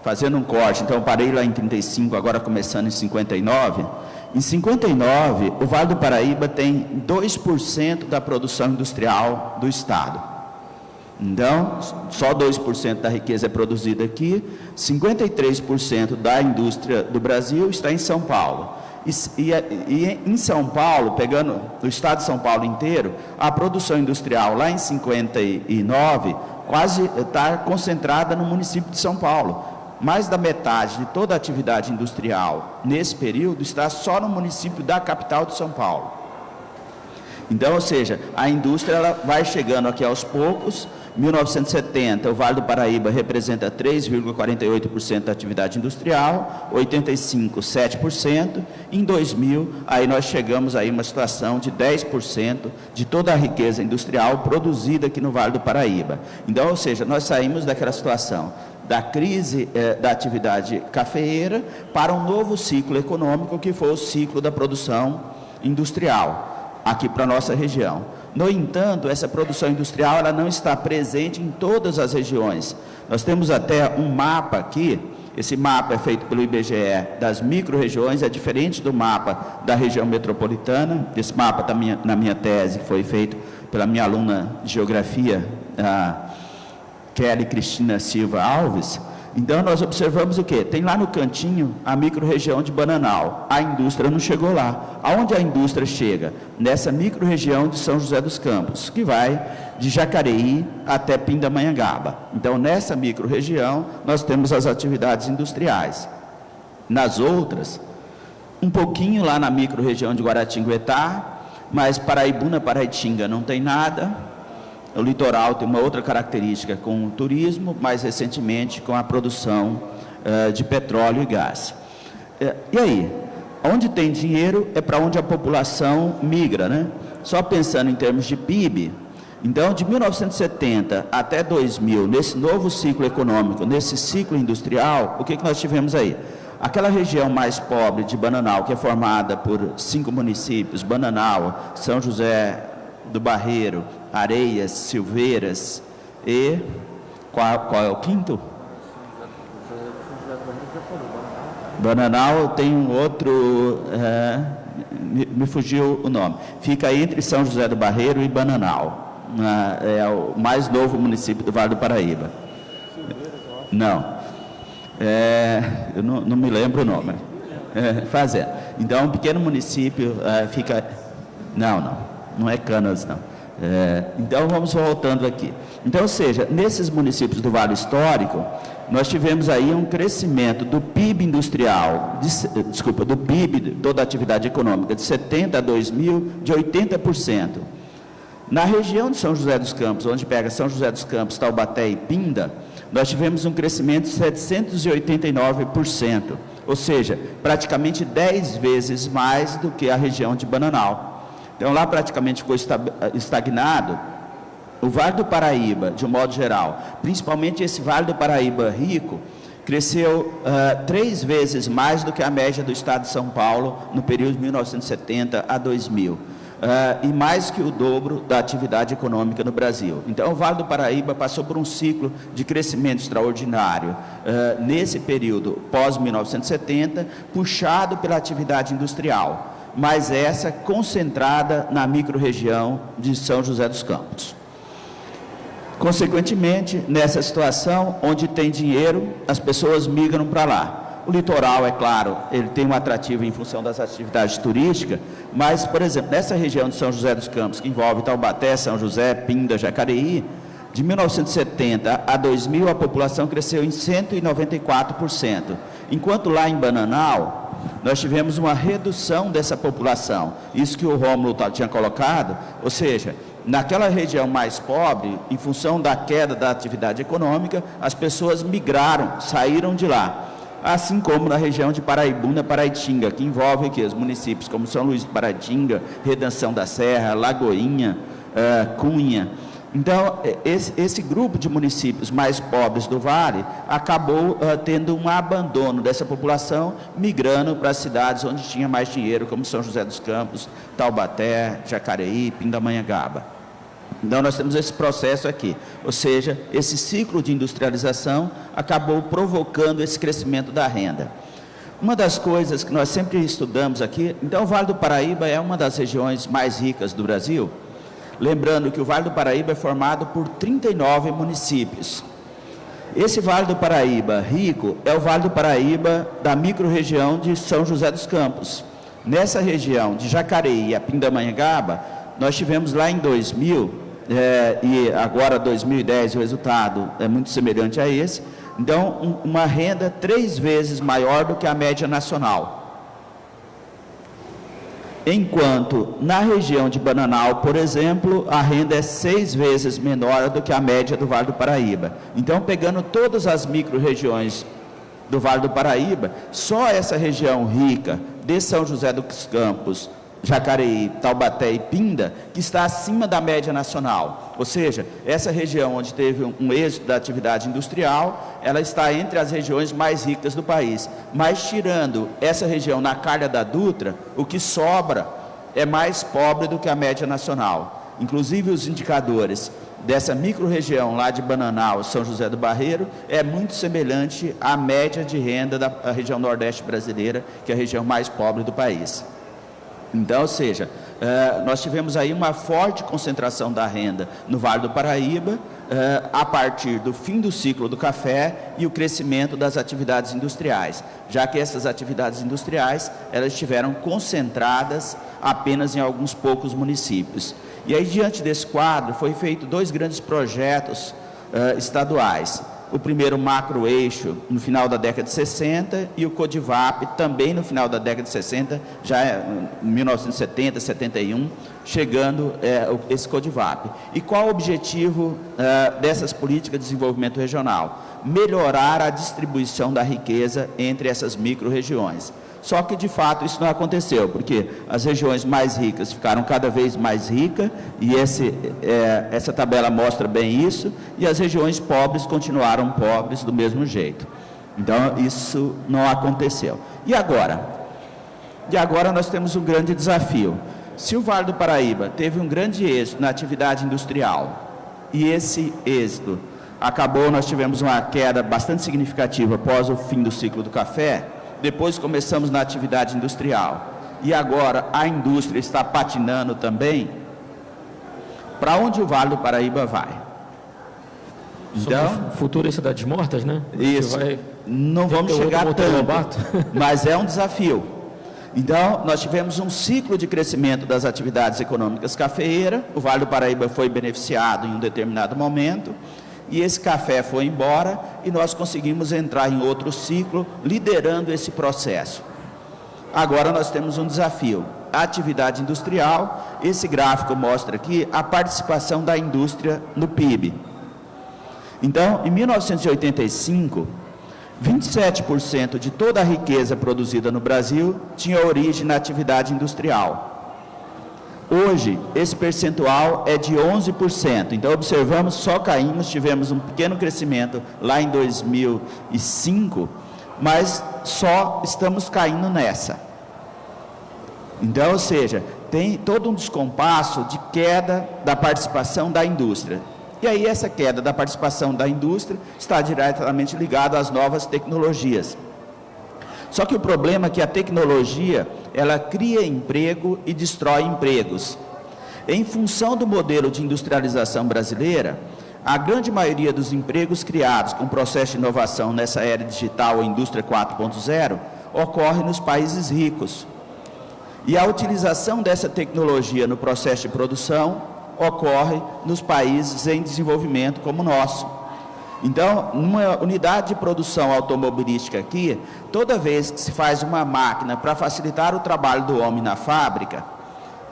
fazendo um corte, então eu parei lá em 35, agora começando em 59. Em 59, o Vale do Paraíba tem 2% da produção industrial do estado. Então, só 2% da riqueza é produzida aqui, 53% da indústria do Brasil está em São Paulo. E em São Paulo, pegando o estado de São Paulo inteiro, a produção industrial lá em 59 quase está concentrada no município de São Paulo. Mais da metade de toda a atividade industrial nesse período está só no município da capital de São Paulo. Então, ou seja, a indústria ela vai chegando aqui aos poucos. 1970, o Vale do Paraíba representa 3,48% da atividade industrial, 85, 7%. Em 2000, aí nós chegamos aí uma situação de 10% de toda a riqueza industrial produzida aqui no Vale do Paraíba. Então, ou seja, nós saímos daquela situação da crise da atividade cafeeira para um novo ciclo econômico, que foi o ciclo da produção industrial, aqui para a nossa região. No entanto, essa produção industrial ela não está presente em todas as regiões. Nós temos até um mapa aqui, esse mapa é feito pelo IBGE das micro-regiões, é diferente do mapa da região metropolitana. Esse mapa na minha tese foi feito pela minha aluna de geografia, a Kelly Cristina Silva Alves. Então, nós observamos o quê? Tem lá no cantinho a microrregião de Bananal. A indústria não chegou lá. Aonde a indústria chega? Nessa microrregião de São José dos Campos, que vai de Jacareí até Pindamonhangaba. Então, nessa microrregião, nós temos as atividades industriais. Nas outras, um pouquinho lá na microrregião de Guaratinguetá, mas Paraibuna, Paraitinga não tem nada. O litoral tem uma outra característica com o turismo, mais recentemente com a produção de petróleo e gás. E aí? Onde tem dinheiro é para onde a população migra, né? Só pensando em termos de PIB, então de 1970 até 2000, nesse novo ciclo econômico, nesse ciclo industrial, o que nós tivemos aí? Aquela região mais pobre de Bananal, que é formada por 5 municípios, Bananal, São José do Barreiro, Areias, Silveiras e qual é o quinto? Bananal tem um outro, me fugiu o nome, fica entre São José do Barreiro e Bananal, é o mais novo município do Vale do Paraíba. Não, eu não me lembro o nome. Fazendo. Então, um pequeno município fica, não é Canas, não. Então, vamos voltando aqui. Então, ou seja, nesses municípios do Vale Histórico, nós tivemos aí um crescimento do PIB industrial, do PIB, toda a atividade econômica, de 70 a 2000, de 80%. Na região de São José dos Campos, onde pega São José dos Campos, Taubaté e Pinda, nós tivemos um crescimento de 789%, ou seja, praticamente 10 vezes mais do que a região de Bananal. Então, lá praticamente ficou estagnado. O Vale do Paraíba, de um modo geral, principalmente esse Vale do Paraíba rico, cresceu 3 vezes mais do que a média do estado de São Paulo no período de 1970 a 2000. E mais que o dobro da atividade econômica no Brasil. Então, o Vale do Paraíba passou por um ciclo de crescimento extraordinário nesse período pós-1970, puxado pela atividade industrial, mas essa concentrada na microrregião de São José dos Campos. Consequentemente, nessa situação, onde tem dinheiro, as pessoas migram para lá. O litoral, é claro, ele tem um atrativo em função das atividades turísticas, mas, por exemplo, nessa região de São José dos Campos, que envolve Taubaté, São José, Pinda, Jacareí, de 1970 a 2000, a população cresceu em 194%, enquanto lá em Bananal, nós tivemos uma redução dessa população, isso que o Rômulo tinha colocado, ou seja, naquela região mais pobre, em função da queda da atividade econômica, as pessoas migraram, saíram de lá. Assim como na região de Paraibuna, Paraitinga, que envolve aqui os municípios como São Luís do Paraitinga, Redenção da Serra, Lagoinha, Cunha. Então, esse grupo de municípios mais pobres do Vale acabou tendo um abandono dessa população, migrando para as cidades onde tinha mais dinheiro, como São José dos Campos, Taubaté, Jacareí, Pindamonhangaba. Então, nós temos esse processo aqui, ou seja, esse ciclo de industrialização acabou provocando esse crescimento da renda. Uma das coisas que nós sempre estudamos aqui, então o Vale do Paraíba é uma das regiões mais ricas do Brasil, lembrando que o Vale do Paraíba é formado por 39 municípios. Esse Vale do Paraíba rico é o Vale do Paraíba da microrregião de São José dos Campos. Nessa região de Jacareí a Pindamonhangaba, nós tivemos lá em 2000, e agora 2010 o resultado é muito semelhante a esse, então uma renda 3 vezes maior do que a média nacional. Enquanto na região de Bananal, por exemplo, a renda é 6 vezes menor do que a média do Vale do Paraíba. Então, pegando todas as micro-regiões do Vale do Paraíba, só essa região rica de São José dos Campos, Jacareí, Taubaté e Pinda, que está acima da média nacional. Ou seja, essa região onde teve um êxito da atividade industrial, ela está entre as regiões mais ricas do país. Mas tirando essa região na calha da Dutra, o que sobra é mais pobre do que a média nacional. Inclusive os indicadores dessa micro-região lá de Bananal, São José do Barreiro, é muito semelhante à média de renda da região nordeste brasileira, que é a região mais pobre do país. Então, ou seja, nós tivemos aí uma forte concentração da renda no Vale do Paraíba, a partir do fim do ciclo do café e o crescimento das atividades industriais, já que essas atividades industriais elas estiveram concentradas apenas em alguns poucos municípios. E aí, diante desse quadro, foi feito 2 grandes projetos estaduais. O primeiro macroeixo no final da década de 60 e o Codivap também no final da década de 60, já em 1970, 71, chegando esse Codivap. E qual o objetivo dessas políticas de desenvolvimento regional? Melhorar a distribuição da riqueza entre essas micro-regiões. Só que, de fato, isso não aconteceu, porque as regiões mais ricas ficaram cada vez mais ricas, e essa tabela mostra bem isso, e as regiões pobres continuaram pobres do mesmo jeito. Então, isso não aconteceu. E agora? E agora nós temos um grande desafio. Se o Vale do Paraíba teve um grande êxito na atividade industrial, e esse êxito acabou, nós tivemos uma queda bastante significativa após o fim do ciclo do café, depois começamos na atividade industrial, e agora a indústria está patinando também, para onde o Vale do Paraíba vai? Então, futuras cidades mortas, né? Isso, não vamos chegar tanto, mas é um desafio. Então, nós tivemos um ciclo de crescimento das atividades econômicas cafeeiras, o Vale do Paraíba foi beneficiado em um determinado momento, e esse café foi embora e nós conseguimos entrar em outro ciclo, liderando esse processo. Agora nós temos um desafio, a atividade industrial. Esse gráfico mostra aqui a participação da indústria no PIB. Então, em 1985, 27% de toda a riqueza produzida no Brasil tinha origem na atividade industrial. Hoje, esse percentual é de 11%. Então, observamos, só caímos, tivemos um pequeno crescimento lá em 2005, mas só estamos caindo nessa. Então, ou seja, tem todo um descompasso de queda da participação da indústria. E aí, essa queda da participação da indústria está diretamente ligada às novas tecnologias. Só que o problema é que a tecnologia, ela cria emprego e destrói empregos. Em função do modelo de industrialização brasileira, a grande maioria dos empregos criados com o processo de inovação nessa era digital ou indústria 4.0 ocorre nos países ricos. E a utilização dessa tecnologia no processo de produção ocorre nos países em desenvolvimento como o nosso. Então, numa unidade de produção automobilística aqui, toda vez que se faz uma máquina para facilitar o trabalho do homem na fábrica,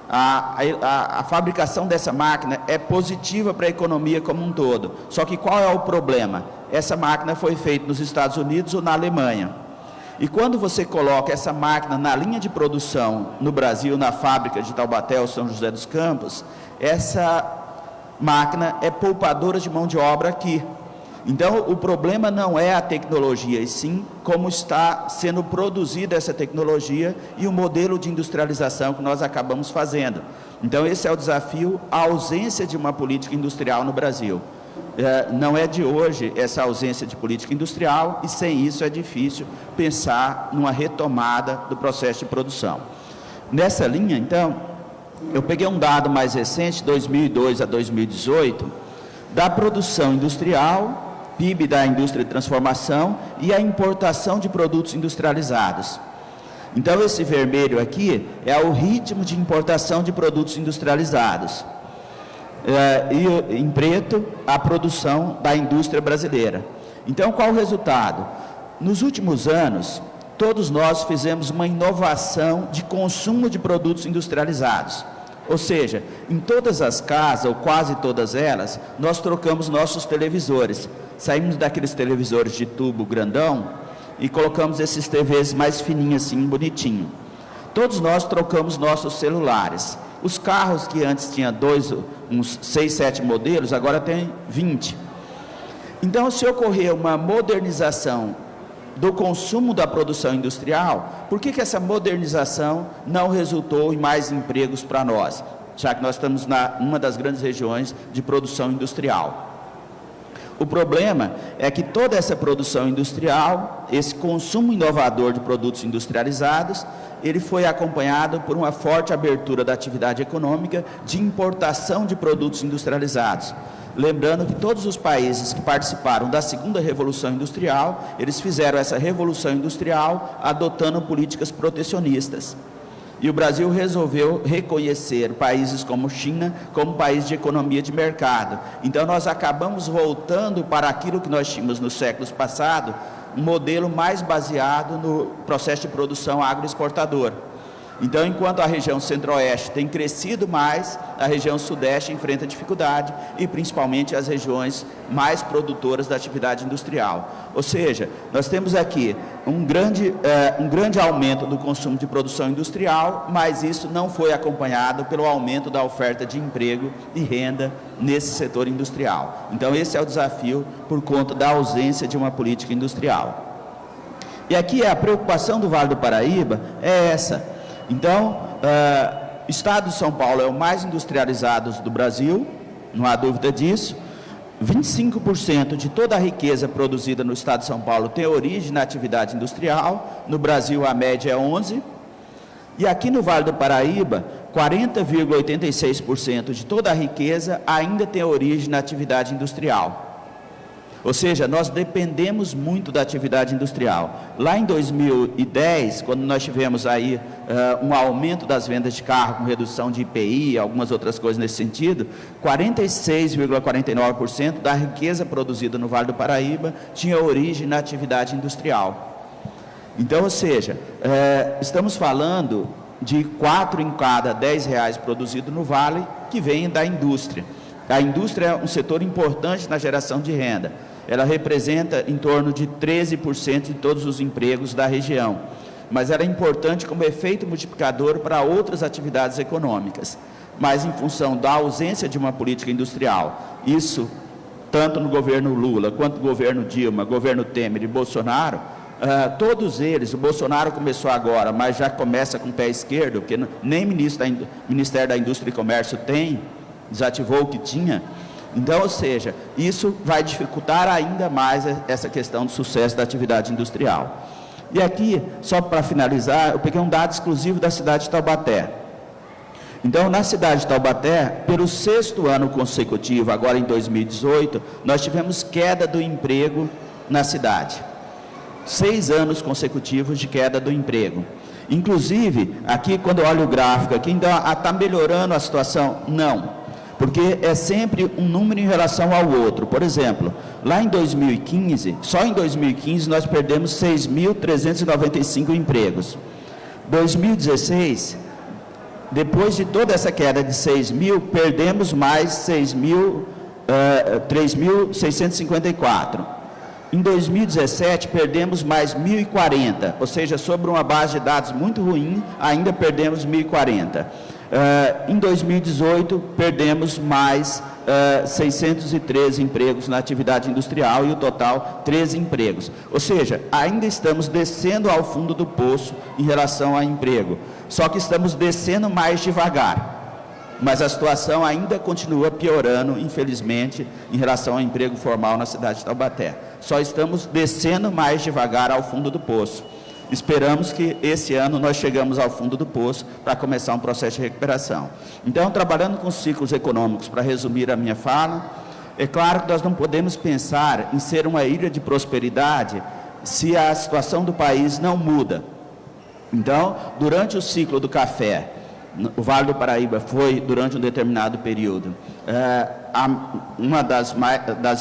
a fabricação dessa máquina é positiva para a economia como um todo. Só que qual é o problema? Essa máquina foi feita nos Estados Unidos ou na Alemanha. E quando você coloca essa máquina na linha de produção no Brasil, na fábrica de Taubaté ou São José dos Campos, essa máquina é poupadora de mão de obra aqui. Então, o problema não é a tecnologia, e sim como está sendo produzida essa tecnologia e o modelo de industrialização que nós acabamos fazendo. Então, esse é o desafio, a ausência de uma política industrial no Brasil. Não é de hoje essa ausência de política industrial, e sem isso é difícil pensar numa retomada do processo de produção. Nessa linha, então, eu peguei um dado mais recente, 2002 a 2018, da produção industrial, PIB da indústria de transformação e a importação de produtos industrializados. Então, esse vermelho aqui é o ritmo de importação de produtos industrializados. E em preto, a produção da indústria brasileira. Então, qual o resultado? Nos últimos anos, todos nós fizemos uma inovação de consumo de produtos industrializados. Ou seja, em todas as casas, ou quase todas elas, nós trocamos nossos televisores. Saímos daqueles televisores de tubo grandão e colocamos esses TVs mais fininhos assim, bonitinho. Todos nós trocamos nossos celulares. Os carros que antes tinham uns 6, 7 modelos, agora tem 20. Então, se ocorrer uma modernização do consumo da produção industrial, por que essa modernização não resultou em mais empregos para nós? Já que nós estamos numa das grandes regiões de produção industrial. O problema é que toda essa produção industrial, esse consumo inovador de produtos industrializados, ele foi acompanhado por uma forte abertura da atividade econômica de importação de produtos industrializados. Lembrando que todos os países que participaram da segunda Revolução Industrial, eles fizeram essa Revolução Industrial adotando políticas protecionistas. E o Brasil resolveu reconhecer países como China como país de economia de mercado. Então, nós acabamos voltando para aquilo que nós tínhamos nos séculos passados, um modelo mais baseado no processo de produção agroexportador. Então, enquanto a região centro-oeste tem crescido mais, a região sudeste enfrenta dificuldade e principalmente as regiões mais produtoras da atividade industrial. Ou seja, nós temos aqui um grande aumento do consumo de produção industrial, mas isso não foi acompanhado pelo aumento da oferta de emprego e renda nesse setor industrial. Então, esse é o desafio por conta da ausência de uma política industrial. E aqui a preocupação do Vale do Paraíba é essa. Então, o estado de São Paulo é o mais industrializado do Brasil, não há dúvida disso. 25% de toda a riqueza produzida no estado de São Paulo tem origem na atividade industrial, no Brasil a média é 11%, e aqui no Vale do Paraíba, 40,86% de toda a riqueza ainda tem origem na atividade industrial. Ou seja, nós dependemos muito da atividade industrial. Lá em 2010, quando nós tivemos aí um aumento das vendas de carro com redução de IPI, algumas outras coisas nesse sentido, 46,49% da riqueza produzida no Vale do Paraíba tinha origem na atividade industrial. Então, ou seja, estamos falando de 4 em cada 10 reais produzido no Vale que vem da indústria. A indústria é um setor importante na geração de renda. Ela representa em torno de 13% de todos os empregos da região, mas ela é importante como efeito multiplicador para outras atividades econômicas. Mas em função da ausência de uma política industrial, isso tanto no governo Lula, quanto no governo Dilma, governo Temer e Bolsonaro, todos eles, o Bolsonaro começou agora, mas já começa com o pé esquerdo, porque nem Ministério da Indústria e Comércio tem, desativou o que tinha. Então, ou seja, isso vai dificultar ainda mais essa questão do sucesso da atividade industrial. E aqui, só para finalizar, eu peguei um dado exclusivo da cidade de Taubaté. Então, na cidade de Taubaté, pelo 6º ano consecutivo, agora em 2018, nós tivemos queda do emprego na cidade. 6 anos consecutivos de queda do emprego. Inclusive, aqui, quando eu olho o gráfico aqui, então, está melhorando a situação? Não. Porque é sempre um número em relação ao outro. Por exemplo, lá em 2015, só em 2015 nós perdemos 6.395 empregos. 2016, depois de toda essa queda de 6.000, perdemos mais 3.654. Em 2017, perdemos mais 1.040, ou seja, sobre uma base de dados muito ruim, ainda perdemos 1.040. Em 2018, perdemos mais 613 empregos na atividade industrial e o total 13 empregos. Ou seja, ainda estamos descendo ao fundo do poço em relação a emprego, só que estamos descendo mais devagar. Mas a situação ainda continua piorando, infelizmente, em relação ao emprego formal na cidade de Taubaté. Só estamos descendo mais devagar ao fundo do poço. Esperamos que esse ano nós chegamos ao fundo do poço para começar um processo de recuperação. Então, trabalhando com ciclos econômicos, para resumir a minha fala, é claro que nós não podemos pensar em ser uma ilha de prosperidade se a situação do país não muda. Então, durante o ciclo do café, o Vale do Paraíba foi, durante um determinado período, uma das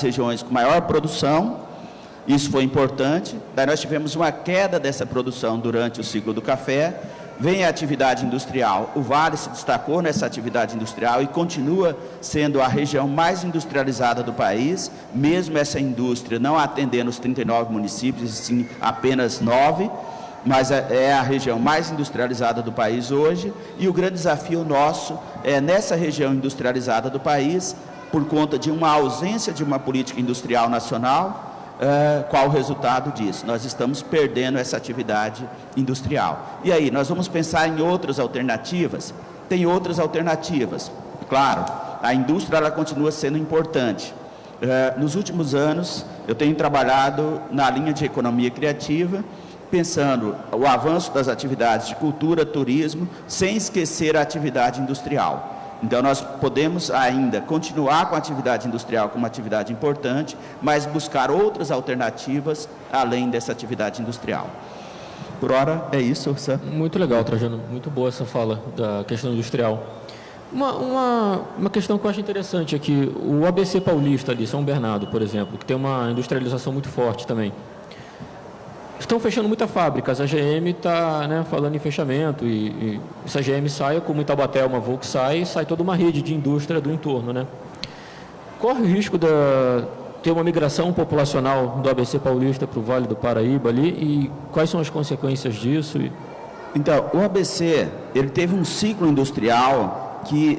regiões com maior produção. Isso foi importante. Daí nós tivemos uma queda dessa produção durante o ciclo do café. Vem a atividade industrial. O Vale se destacou nessa atividade industrial e continua sendo a região mais industrializada do país, mesmo essa indústria não atendendo os 39 municípios, sim apenas 9, mas é a região mais industrializada do país hoje. E o grande desafio nosso é, nessa região industrializada do país, por conta de uma ausência de uma política industrial nacional, qual o resultado disso? Nós estamos perdendo essa atividade industrial. E aí, nós vamos pensar em outras alternativas? Tem outras alternativas. Claro, a indústria ela continua sendo importante. Nos últimos anos, eu tenho trabalhado na linha de economia criativa pensando o avanço das atividades de cultura, turismo, sem esquecer a atividade industrial. Então, nós podemos ainda continuar com a atividade industrial como uma atividade importante, mas buscar outras alternativas além dessa atividade industrial. Por hora, é isso, Sam. Muito legal, Trajano. Muito boa essa fala da questão industrial. Uma questão que eu acho interessante é que o ABC Paulista ali, São Bernardo, por exemplo, que tem uma industrialização muito forte também, estão fechando muitas fábricas. A GM está, né, falando em fechamento e se a GM sai, como em Taubaté uma Volks sai toda uma rede de indústria do entorno, né? Corre o risco de ter uma migração populacional do ABC Paulista para o Vale do Paraíba ali, e quais são as consequências disso? Então, o ABC, ele teve um ciclo industrial que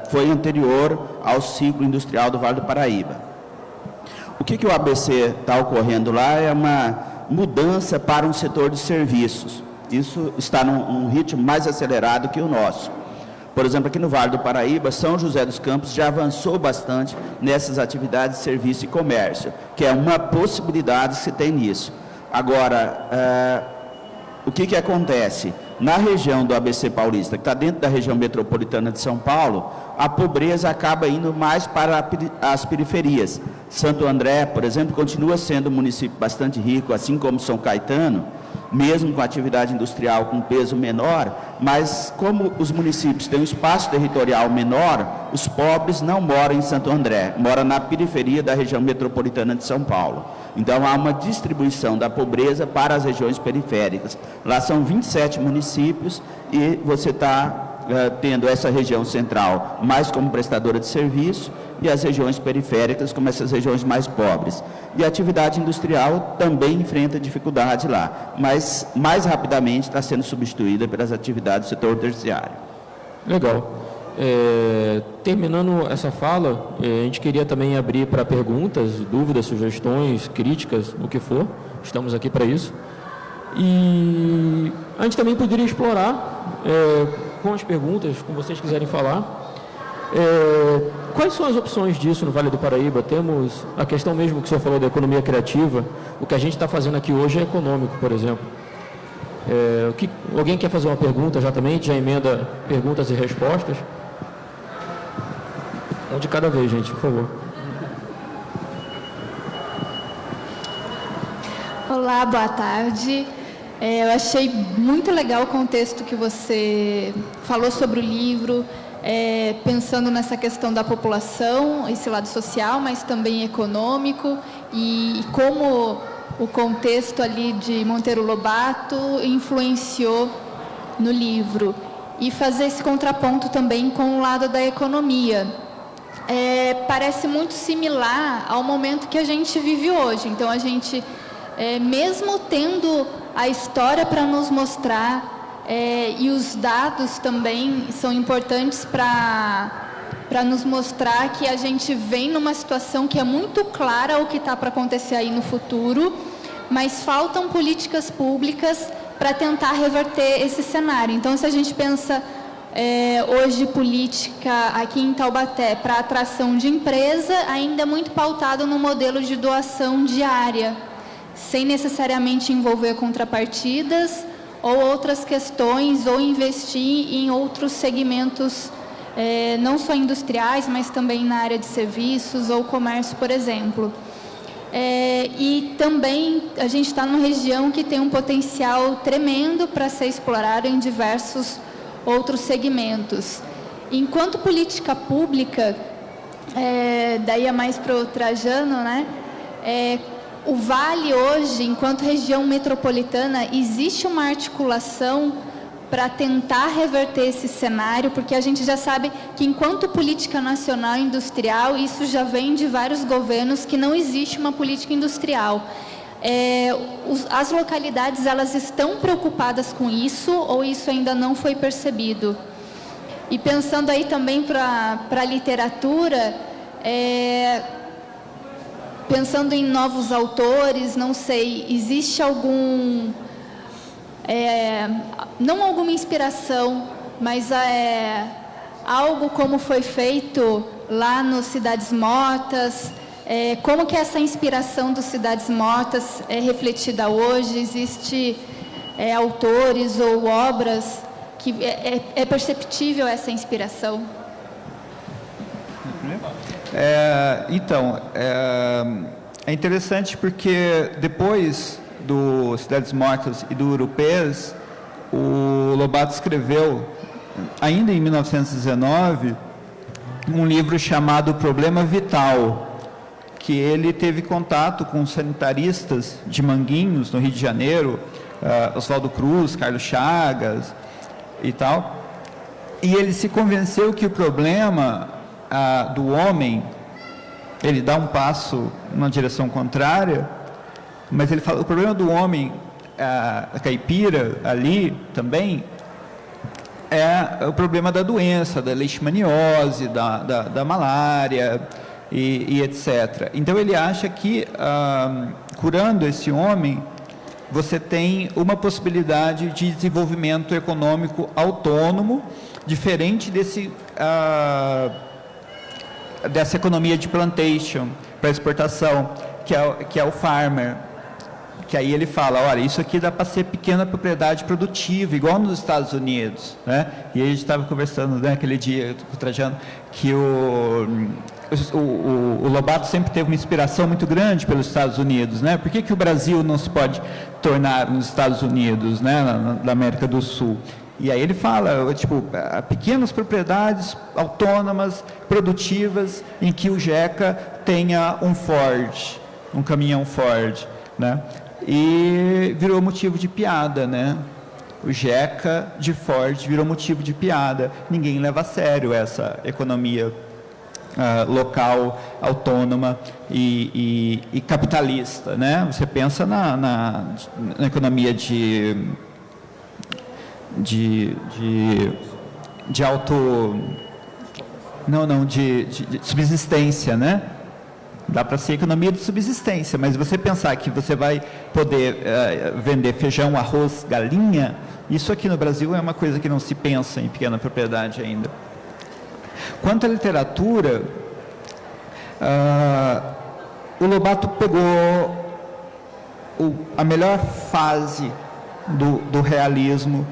foi anterior ao ciclo industrial do Vale do Paraíba. O que o ABC está ocorrendo lá é uma mudança para um setor de serviços. Isso está num ritmo mais acelerado que o nosso. Por exemplo, aqui no Vale do Paraíba, São José dos Campos já avançou bastante nessas atividades de serviço e comércio, que é uma possibilidade que se tem nisso. Agora, o que acontece? Na região do ABC Paulista, que está dentro da região metropolitana de São Paulo, a pobreza acaba indo mais para as periferias. Santo André, por exemplo, continua sendo um município bastante rico, assim como São Caetano, mesmo com atividade industrial com peso menor, mas como os municípios têm um espaço territorial menor, os pobres não moram em Santo André, moram na periferia da região metropolitana de São Paulo. Então, há uma distribuição da pobreza para as regiões periféricas. Lá são 27 municípios e você está tendo essa região central mais como prestadora de serviço e as regiões periféricas como essas regiões mais pobres. E a atividade industrial também enfrenta dificuldade lá, mas mais rapidamente está sendo substituída pelas atividades do setor terciário. Legal. Terminando essa fala, a gente queria também abrir para perguntas, dúvidas, sugestões, críticas, o que for. Estamos aqui para isso. E a gente também poderia explorar, com as perguntas, como vocês quiserem falar, quais são as opções disso no Vale do Paraíba. Temos a questão mesmo que o senhor falou da economia criativa. O que a gente está fazendo aqui hoje é econômico, por exemplo. Alguém quer fazer uma pergunta já também? Já emenda perguntas e respostas? Um de cada vez, gente, por favor. Olá, boa tarde. Eu achei muito legal o contexto que você falou sobre o livro, pensando nessa questão da população, esse lado social, mas também econômico, e como o contexto ali de Monteiro Lobato influenciou no livro. E fazer esse contraponto também com o lado da economia. Parece muito similar ao momento que a gente vive hoje. Então, a gente, mesmo tendo a história para nos mostrar, e os dados também são importantes para nos mostrar que a gente vem numa situação que é muito clara o que está para acontecer aí no futuro, mas faltam políticas públicas para tentar reverter esse cenário. Então, se a gente pensa hoje política aqui em Taubaté para atração de empresa, ainda é muito pautado no modelo de doação diária, sem necessariamente envolver contrapartidas ou outras questões, ou investir em outros segmentos, não só industriais, mas também na área de serviços ou comércio, por exemplo. E também a gente está numa região que tem um potencial tremendo para ser explorado em diversos outros segmentos. Enquanto política pública, daí é mais para o Trajano, né? O Vale hoje, enquanto região metropolitana, existe uma articulação para tentar reverter esse cenário, porque a gente já sabe que, enquanto política nacional industrial, isso já vem de vários governos, que não existe uma política industrial. As localidades, elas estão preocupadas com isso, ou isso ainda não foi percebido? E pensando aí também para a literatura, pensando em novos autores, não sei, existe não alguma inspiração, mas algo como foi feito lá no Cidades Mortas, como que essa inspiração dos Cidades Mortas é refletida hoje? Existe autores ou obras que é perceptível essa inspiração? Então, é interessante porque depois do Cidades Mortas e do Urupês, o Lobato escreveu, ainda em 1919, um livro chamado Problema Vital, que ele teve contato com sanitaristas de Manguinhos, no Rio de Janeiro, Oswaldo Cruz, Carlos Chagas e tal, e ele se convenceu que o problema do homem, ele dá um passo numa direção contrária, mas ele fala, o problema do homem, a caipira ali também, é o problema da doença, da leishmaniose, da malária e etc. Então ele acha que curando esse homem, você tem uma possibilidade de desenvolvimento econômico autônomo, diferente dessa economia de plantation para exportação, que é o farmer. Que aí ele fala, olha, isso aqui dá para ser pequena propriedade produtiva, igual nos Estados Unidos, né? E aí a gente estava conversando, né, aquele dia com o Trajano, que o Lobato sempre teve uma inspiração muito grande pelos Estados Unidos, né? Por que o Brasil não se pode tornar nos Estados Unidos, né, na América do Sul? E aí ele fala, tipo, pequenas propriedades autônomas, produtivas, em que o Jeca tenha um Ford, um caminhão Ford, né? E virou motivo de piada, né? O Jeca de Ford virou motivo de piada. Ninguém leva a sério essa economia local, autônoma e capitalista, né? Você pensa na economia de subsistência, né? Dá para ser economia de subsistência, mas você pensar que você vai poder vender feijão, arroz, galinha, isso aqui no Brasil é uma coisa que não se pensa em pequena propriedade ainda. Quanto à literatura, o Lobato pegou a melhor fase do realismo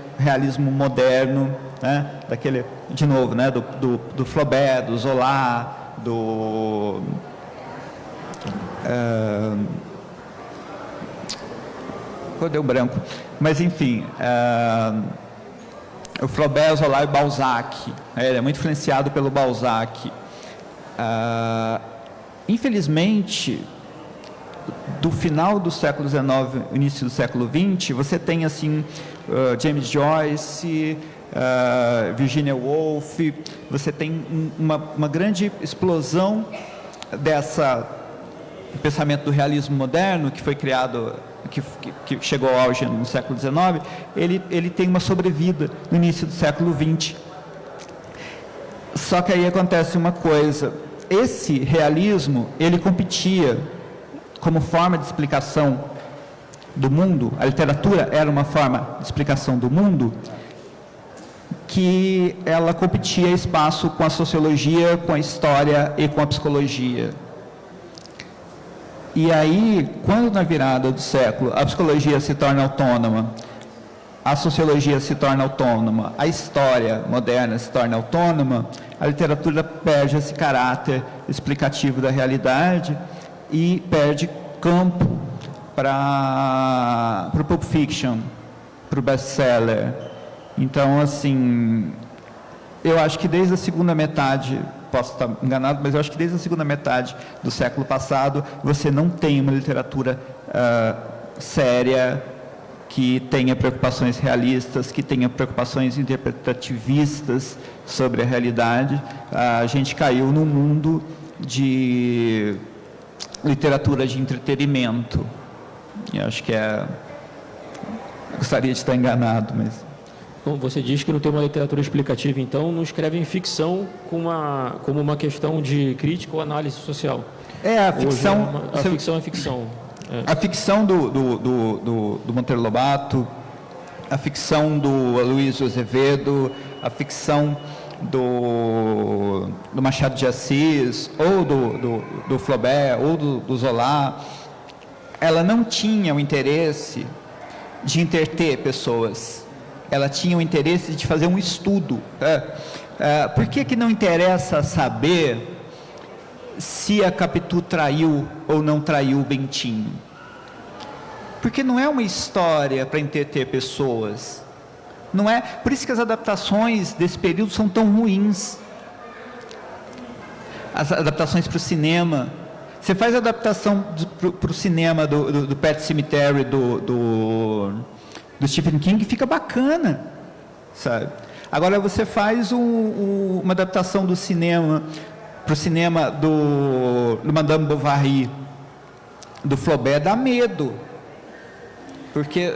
moderno, né? Daquele, de novo, né? do Flaubert, do Zola, deu branco, mas enfim, o Flaubert, Zola e Balzac, ele é muito influenciado pelo Balzac. Infelizmente, do final do século XIX, início do século XX, você tem assim James Joyce, Virginia Woolf, você tem uma grande explosão o pensamento do realismo moderno, que foi criado, que chegou ao auge no século XIX, ele tem uma sobrevida no início do século XX. Só que aí acontece uma coisa, esse realismo, ele competia como forma de explicação do mundo, a literatura era uma forma de explicação do mundo, que ela competia espaço com a sociologia, com a história e com a psicologia. E aí, quando na virada do século a psicologia se torna autônoma, a sociologia se torna autônoma, a história moderna se torna autônoma, a literatura perde esse caráter explicativo da realidade e perde campo para o Pulp Fiction, para o best-seller. Então, assim, eu acho que desde a segunda metade, posso estar enganado, mas eu acho que desde a segunda metade do século passado, você não tem uma literatura séria, que tenha preocupações realistas, que tenha preocupações interpretativistas sobre a realidade. A gente caiu num mundo de literatura de entretenimento. E acho que gostaria de estar enganado, mas... Bom, você diz que não tem uma literatura explicativa, então não escreve em ficção como uma questão de crítica ou análise social. A ficção... A ficção é ficção. A ficção do Monteiro Lobato, a ficção do Aloysio Azevedo, a ficção do Machado de Assis, ou do Flaubert, ou do Zola, ela não tinha o interesse de entreter pessoas, ela tinha o interesse de fazer um estudo. Por que não interessa saber se a Capitu traiu ou não traiu o Bentinho? Porque não é uma história para entreter pessoas. Não é, por isso que as adaptações desse período são tão ruins. As adaptações para o cinema. Você faz a adaptação para o cinema do Pet Sematary, do Stephen King, fica bacana, sabe? Agora você faz uma adaptação do cinema para o cinema do Madame Bovary, do Flaubert, dá medo. Porque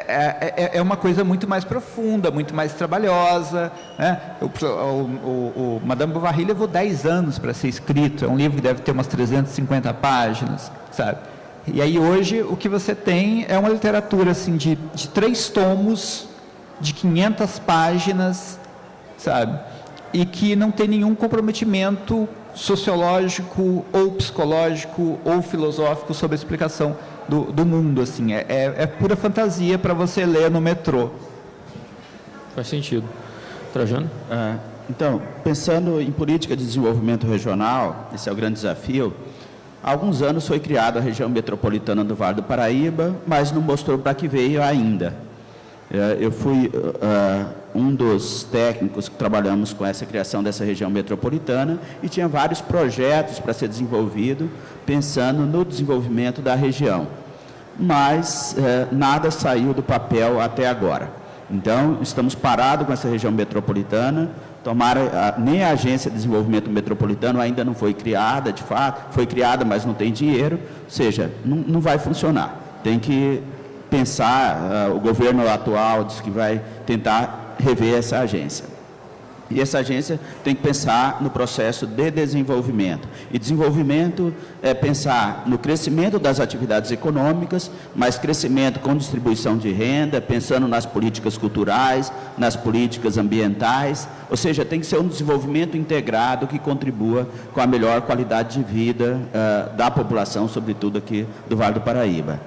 é uma coisa muito mais profunda, muito mais trabalhosa, né? O Madame Bovary levou 10 anos para ser escrito, é um livro que deve ter umas 350 páginas, sabe? E aí hoje o que você tem é uma literatura assim, de 3 tomos, de 500 páginas, sabe? E que não tem nenhum comprometimento sociológico, ou psicológico, ou filosófico sobre a explicação do mundo, assim, é pura fantasia para você ler no metrô. Faz sentido. Trajano? Então, pensando em política de desenvolvimento regional, esse é o grande desafio. Há alguns anos foi criada a região metropolitana do Vale do Paraíba, mas não mostrou para que veio ainda. Eu fui um dos técnicos que trabalhamos com essa criação dessa região metropolitana e tinha vários projetos para ser desenvolvido, pensando no desenvolvimento da região. Mas nada saiu do papel até agora. Então, estamos parados com essa região metropolitana. Tomara, nem a Agência de Desenvolvimento Metropolitano ainda não foi criada, de fato, foi criada, mas não tem dinheiro, ou seja, não vai funcionar. Tem que pensar, o governo atual diz que vai tentar rever essa agência. E essa agência tem que pensar no processo de desenvolvimento. E desenvolvimento é pensar no crescimento das atividades econômicas, mas crescimento com distribuição de renda, pensando nas políticas culturais, nas políticas ambientais, ou seja, tem que ser um desenvolvimento integrado que contribua com a melhor qualidade de vida da população, sobretudo aqui do Vale do Paraíba.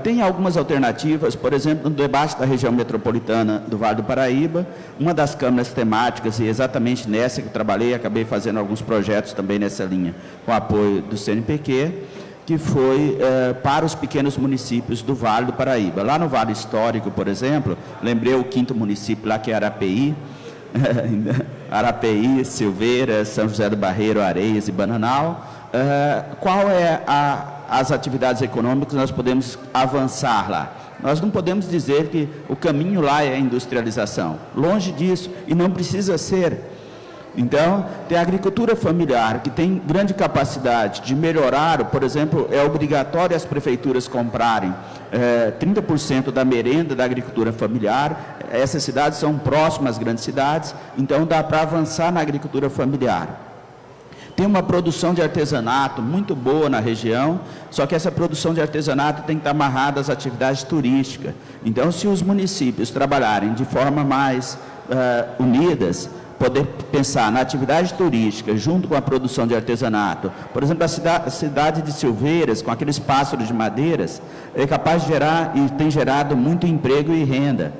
Tem algumas alternativas, por exemplo, no debate da região metropolitana do Vale do Paraíba, uma das câmaras temáticas, e exatamente nessa que eu trabalhei, acabei fazendo alguns projetos também nessa linha, com apoio do CNPq, que foi para os pequenos municípios do Vale do Paraíba. Lá no Vale Histórico, por exemplo, lembrei o 5º município lá, que é Arapeí, Arapeí, Silveira, São José do Barreiro, Areias e Bananal. Qual é as atividades econômicas que nós podemos avançar lá? Nós não podemos dizer que o caminho lá é a industrialização. Longe disso, e não precisa ser. Então, tem a agricultura familiar, que tem grande capacidade de melhorar, por exemplo, é obrigatório as prefeituras comprarem 30% da merenda da agricultura familiar. Essas cidades são próximas às grandes cidades, então dá para avançar na agricultura familiar. Tem uma produção de artesanato muito boa na região, só que essa produção de artesanato tem que estar amarrada às atividades turísticas. Então, se os municípios trabalharem de forma mais unidas, poder pensar na atividade turística junto com a produção de artesanato, por exemplo, a cidade de Silveiras, com aqueles pássaros de madeiras, é capaz de gerar, e tem gerado muito emprego e renda.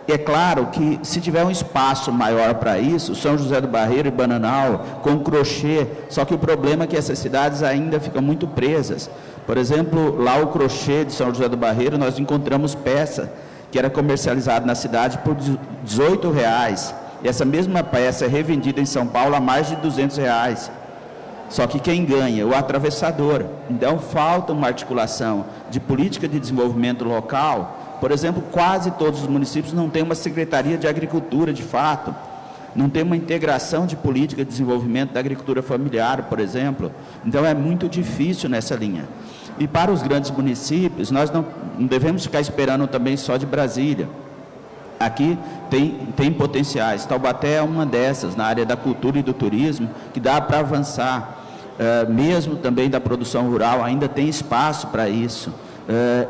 É claro que, se tiver um espaço maior para isso, São José do Barreiro e Bananal, com crochê, só que o problema é que essas cidades ainda ficam muito presas. Por exemplo, lá o crochê de São José do Barreiro, nós encontramos peça que era comercializada na cidade por R$18. E essa mesma peça é revendida em São Paulo a mais de R$200. Só que quem ganha? O atravessador. Então, falta uma articulação de política de desenvolvimento local. Por exemplo, quase todos os municípios não têm uma secretaria de agricultura, de fato. Não tem uma integração de política de desenvolvimento da agricultura familiar, por exemplo. Então, é muito difícil nessa linha. E para os grandes municípios, nós não devemos ficar esperando também só de Brasília. Aqui tem potenciais. Taubaté é uma dessas, na área da cultura e do turismo, que dá para avançar. Mesmo também da produção rural, ainda tem espaço para isso.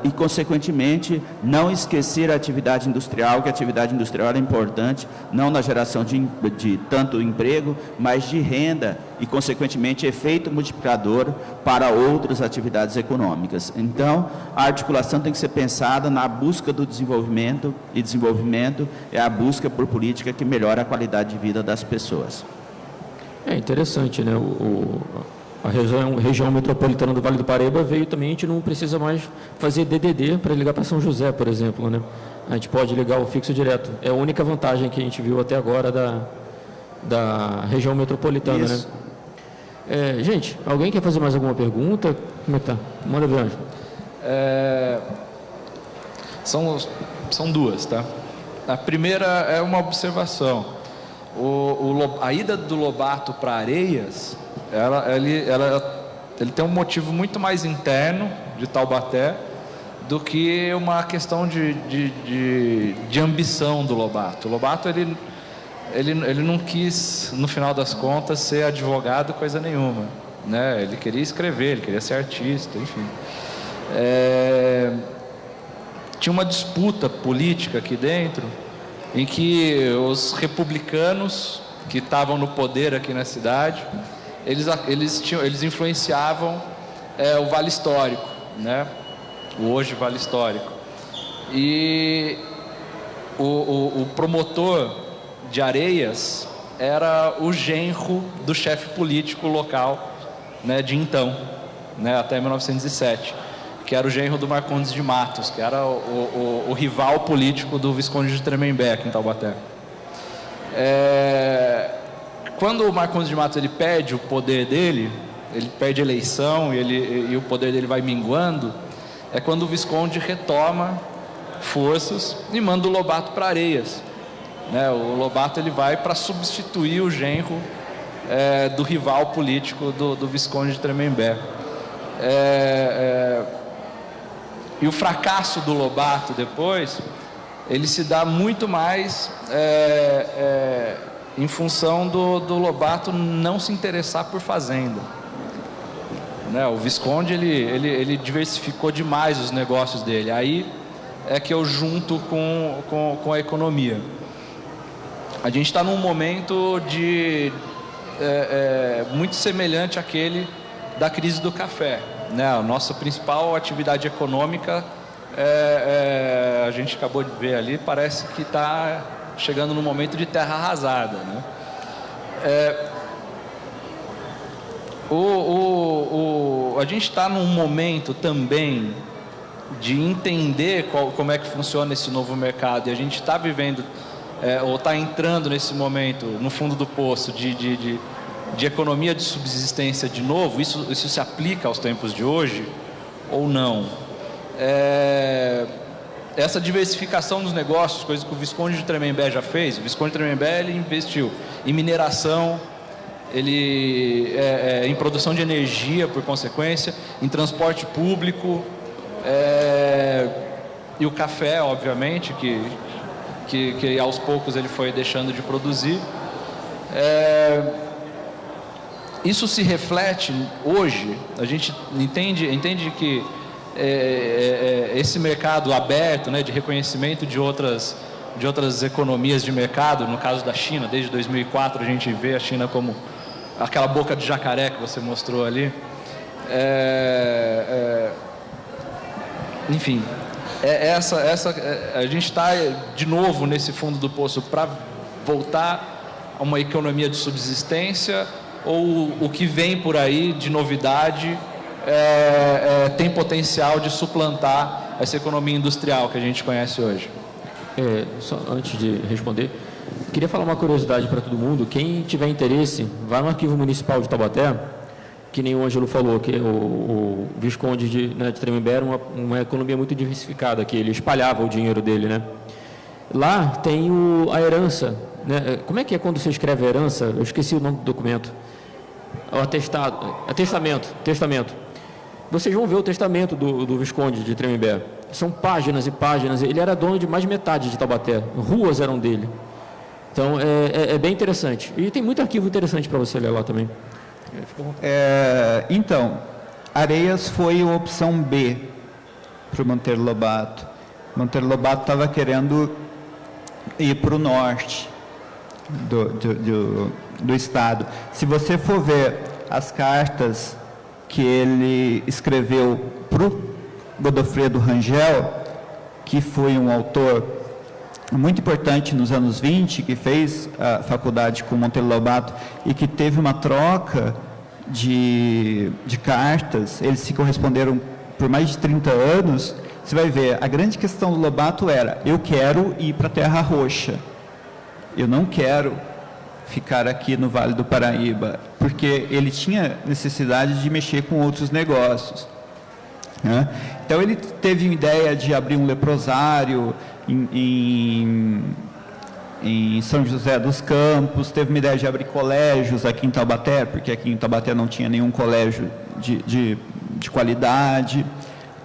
e, consequentemente, não esquecer a atividade industrial, que a atividade industrial é importante, não na geração de tanto emprego, mas de renda e, consequentemente, efeito multiplicador para outras atividades econômicas. Então, a articulação tem que ser pensada na busca do desenvolvimento, e desenvolvimento é a busca por política que melhora a qualidade de vida das pessoas. É interessante, né? A região metropolitana do Vale do Paraíba veio também, a gente não precisa mais fazer DDD para ligar para São José, por exemplo, né? A gente pode ligar o fixo direto. É a única vantagem que a gente viu até agora da região metropolitana, Isso. né? Gente, alguém quer fazer mais alguma pergunta? Como é que tá? Manda ver, Ângelo. São duas, tá? A primeira é uma observação. A ida do Lobato para Areias, ele tem um motivo muito mais interno de Taubaté do que uma questão de ambição do Lobato. O Lobato ele não quis, no final das contas, ser advogado coisa nenhuma, né? Ele queria escrever, ele queria ser artista, enfim. Tinha uma disputa política aqui dentro em que os republicanos que estavam no poder aqui na cidade, eles influenciavam o Vale Histórico, né? O hoje Vale Histórico. E o promotor de Areias era o genro do chefe político local, né, de então, né, até 1907, que era o genro do Marcondes de Matos, que era o rival político do Visconde de Tremembé, aqui em Taubaté. Quando o Marcondes de Matos ele perde o poder dele, ele perde a eleição e o poder dele vai minguando, é quando o Visconde retoma forças e manda o Lobato para Areias, né? O Lobato ele vai para substituir o genro do rival político do Visconde de Tremembé. E o fracasso do Lobato depois, ele se dá muito mais em função do Lobato não se interessar por fazenda, né? O Visconde ele diversificou demais os negócios dele. Aí é que eu junto com a economia. A gente está num momento muito semelhante àquele da crise do café, né? A nossa principal atividade econômica, a gente acabou de ver ali, parece que está chegando no momento de terra arrasada, né? A gente está num momento também de entender como é que funciona esse novo mercado, e a gente está vivendo, ou está entrando nesse momento, no fundo do poço, de economia de subsistência de novo. Isso se aplica aos tempos de hoje ou não? Essa diversificação dos negócios, coisa que o Visconde de Tremembé já fez. O Visconde de Tremembé ele investiu em mineração, em produção de energia, por consequência, em transporte público, e o café, obviamente, que aos poucos ele foi deixando de produzir. Isso se reflete hoje, a gente entende que esse mercado aberto, né, de reconhecimento de outras economias de mercado, no caso da China, desde 2004 a gente vê a China como aquela boca de jacaré que você mostrou ali. Enfim, a gente está de novo nesse fundo do poço para voltar a uma economia de subsistência, ou o que vem por aí de novidade tem potencial de suplantar essa economia industrial que a gente conhece hoje? Só antes de responder, queria falar uma curiosidade para todo mundo. Quem tiver interesse, vai no Arquivo Municipal de Taubaté, que nem o Ângelo falou, que o Visconde de Tremembé era uma economia muito diversificada, que ele espalhava o dinheiro dele, né? Lá tem a herança, né? Como é que é quando você escreve a herança? Eu esqueci o nome do documento. Testamento. Vocês vão ver o testamento do Visconde de Tremembé. São páginas e páginas. Ele era dono de mais de metade de Taubaté. Ruas eram dele. Então, é bem interessante. E tem muito arquivo interessante para você ler lá também. Então, Areias foi a opção B. para o Monteiro Lobato. Monteiro Lobato estava querendo ir para o norte do estado. Se você for ver as cartas que ele escreveu para o Godofredo Rangel, que foi um autor muito importante nos anos 20, que fez a faculdade com Monteiro Lobato e que teve uma troca de cartas, eles se corresponderam por mais de 30 anos. Você vai ver, a grande questão do Lobato era: eu quero ir para a Terra Roxa, eu não quero ficar aqui no Vale do Paraíba, porque ele tinha necessidade de mexer com outros negócios, né? Então ele teve a ideia de abrir um leprosário em São José dos Campos, teve uma ideia de abrir colégios aqui em Taubaté, porque aqui em Taubaté não tinha nenhum colégio de qualidade.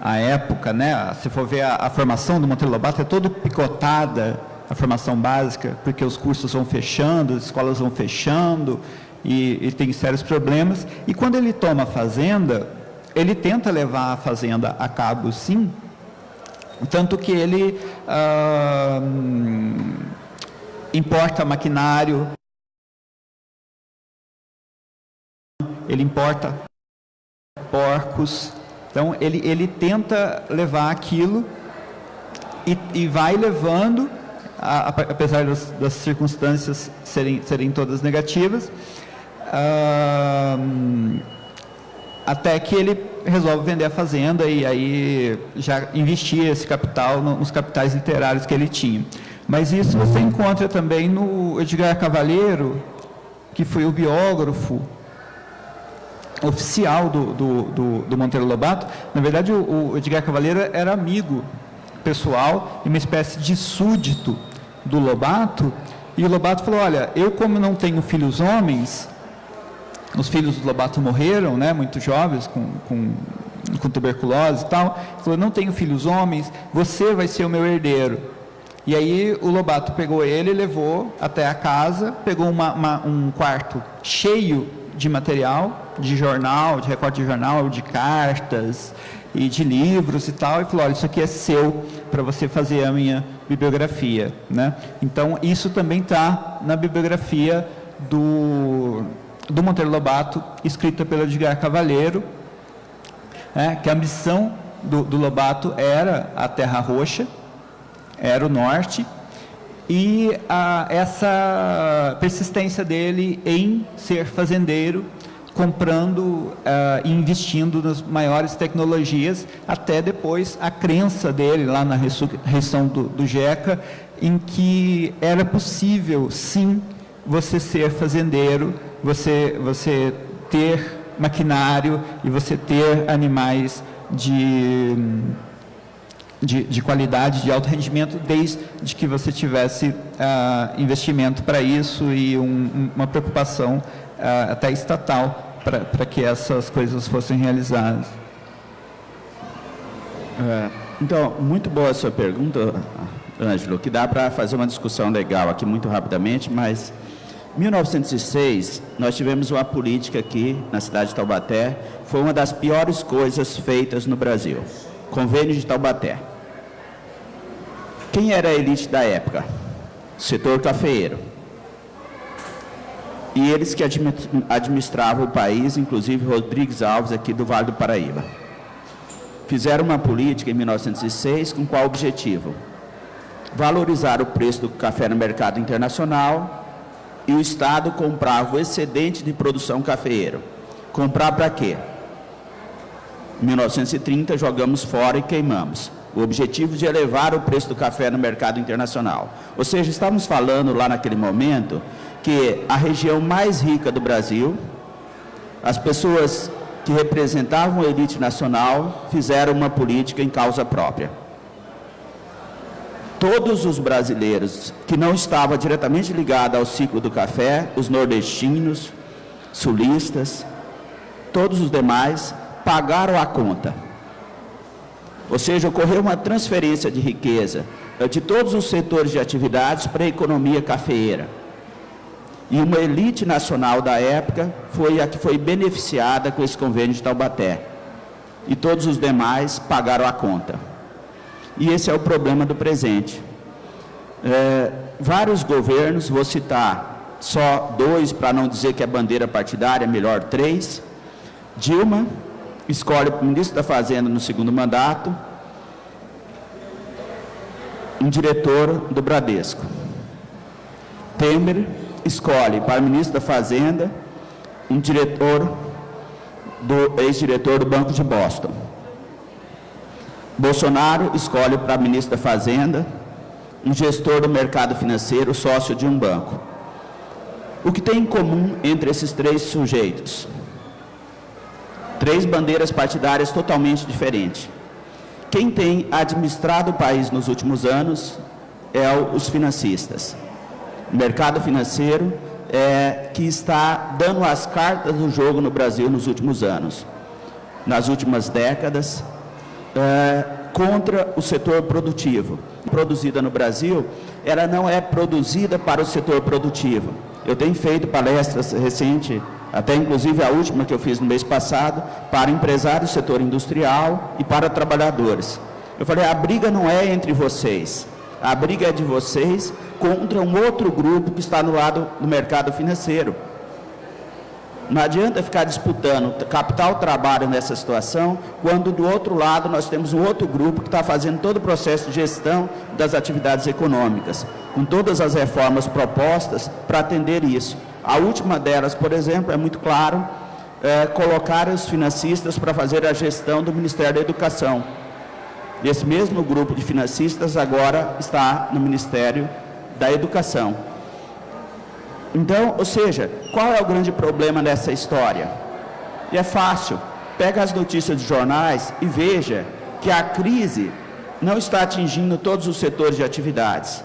A época, né, se for ver a formação do Monteiro Lobato, é toda picotada, a formação básica, porque os cursos vão fechando, as escolas vão fechando, e tem sérios problemas. E quando ele toma a fazenda, ele tenta levar a fazenda a cabo, sim, tanto que ele importa maquinário, ele importa porcos. Então, ele tenta levar aquilo e vai levando, apesar das circunstâncias serem todas negativas, até que ele resolve vender a fazenda e aí já investir esse capital nos capitais literários que ele tinha. Mas isso você encontra também no Edgar Cavalheiro, que foi o biógrafo oficial do Monteiro Lobato. Na verdade, o Edgar Cavalheiro era amigo pessoal e uma espécie de súdito do Lobato, e o Lobato falou: olha, eu, como não tenho filhos homens, os filhos do Lobato morreram, né, muito jovens, com tuberculose e tal, ele falou: não tenho filhos homens, você vai ser o meu herdeiro. E aí o Lobato pegou ele, levou até a casa, pegou um quarto cheio de material, de jornal, de recorte de jornal, de cartas e de livros e tal, e falou: olha, isso aqui é seu, para você fazer a minha bibliografia, né? Então, isso também está na bibliografia do Monteiro Lobato, escrita pelo Edgar Cavalheiro, que a ambição do Lobato era a Terra Roxa, era o norte, e essa persistência dele em ser fazendeiro, comprando e investindo nas maiores tecnologias, até depois a crença dele lá na ressurreição do Jeca, em que era possível, sim, você ser fazendeiro, você ter maquinário e você ter animais de qualidade, de alto rendimento, desde que você tivesse investimento para isso e uma preocupação até estatal para que essas coisas fossem realizadas. Então, muito boa a sua pergunta, Ângelo, que dá para fazer uma discussão legal aqui muito rapidamente, mas em 1906 nós tivemos uma política aqui na cidade de Taubaté, foi uma das piores coisas feitas no Brasil, Convênio de Taubaté. Quem era a elite da época? Setor cafeeiro. E eles que administravam o país, inclusive Rodrigues Alves, aqui do Vale do Paraíba. Fizeram uma política em 1906 com qual objetivo? Valorizar o preço do café no mercado internacional e o Estado comprava o excedente de produção cafeeira. Comprar para quê? Em 1930, jogamos fora e queimamos. O objetivo de elevar o preço do café no mercado internacional. Ou seja, estávamos falando lá naquele momento que a região mais rica do Brasil, as pessoas que representavam a elite nacional, fizeram uma política em causa própria. Todos os brasileiros que não estavam diretamente ligados ao ciclo do café, os nordestinos, sulistas, todos os demais, pagaram a conta. Ou seja, ocorreu uma transferência de riqueza de todos os setores de atividades para a economia cafeeira. E uma elite nacional da época foi a que foi beneficiada com esse convênio de Taubaté. E todos os demais pagaram a conta. E esse é o problema do presente. Vários governos, vou citar só 2, para não dizer que é bandeira partidária, melhor 3. Dilma escolhe o ministro da Fazenda no segundo mandato, um diretor do Bradesco. Temer escolhe para o ministro da Fazenda um ex-diretor do Banco de Boston. Bolsonaro escolhe para ministro da Fazenda um gestor do mercado financeiro, sócio de um banco. O que tem em comum entre esses 3 sujeitos? 3 bandeiras partidárias totalmente diferentes. Quem tem administrado o país nos últimos anos é os financistas. O mercado financeiro que está dando as cartas do jogo no Brasil nos últimos anos. Nas últimas décadas, contra o setor produtivo. Produzida no Brasil, ela não é produzida para o setor produtivo. Eu tenho feito palestras recentes, até inclusive a última que eu fiz no mês passado, para empresários do setor industrial e para trabalhadores. Eu falei, a briga não é entre vocês, a briga é de vocês contra um outro grupo que está no lado do mercado financeiro. Não adianta ficar disputando capital-trabalho nessa situação, quando do outro lado nós temos um outro grupo que está fazendo todo o processo de gestão das atividades econômicas, com todas as reformas propostas para atender isso. A última delas, por exemplo, é muito claro, colocar os financistas para fazer a gestão do Ministério da Educação. Esse mesmo grupo de financistas agora está no Ministério da Educação. Então, ou seja, qual é o grande problema dessa história? E é fácil, pega as notícias dos jornais e veja que a crise não está atingindo todos os setores de atividades.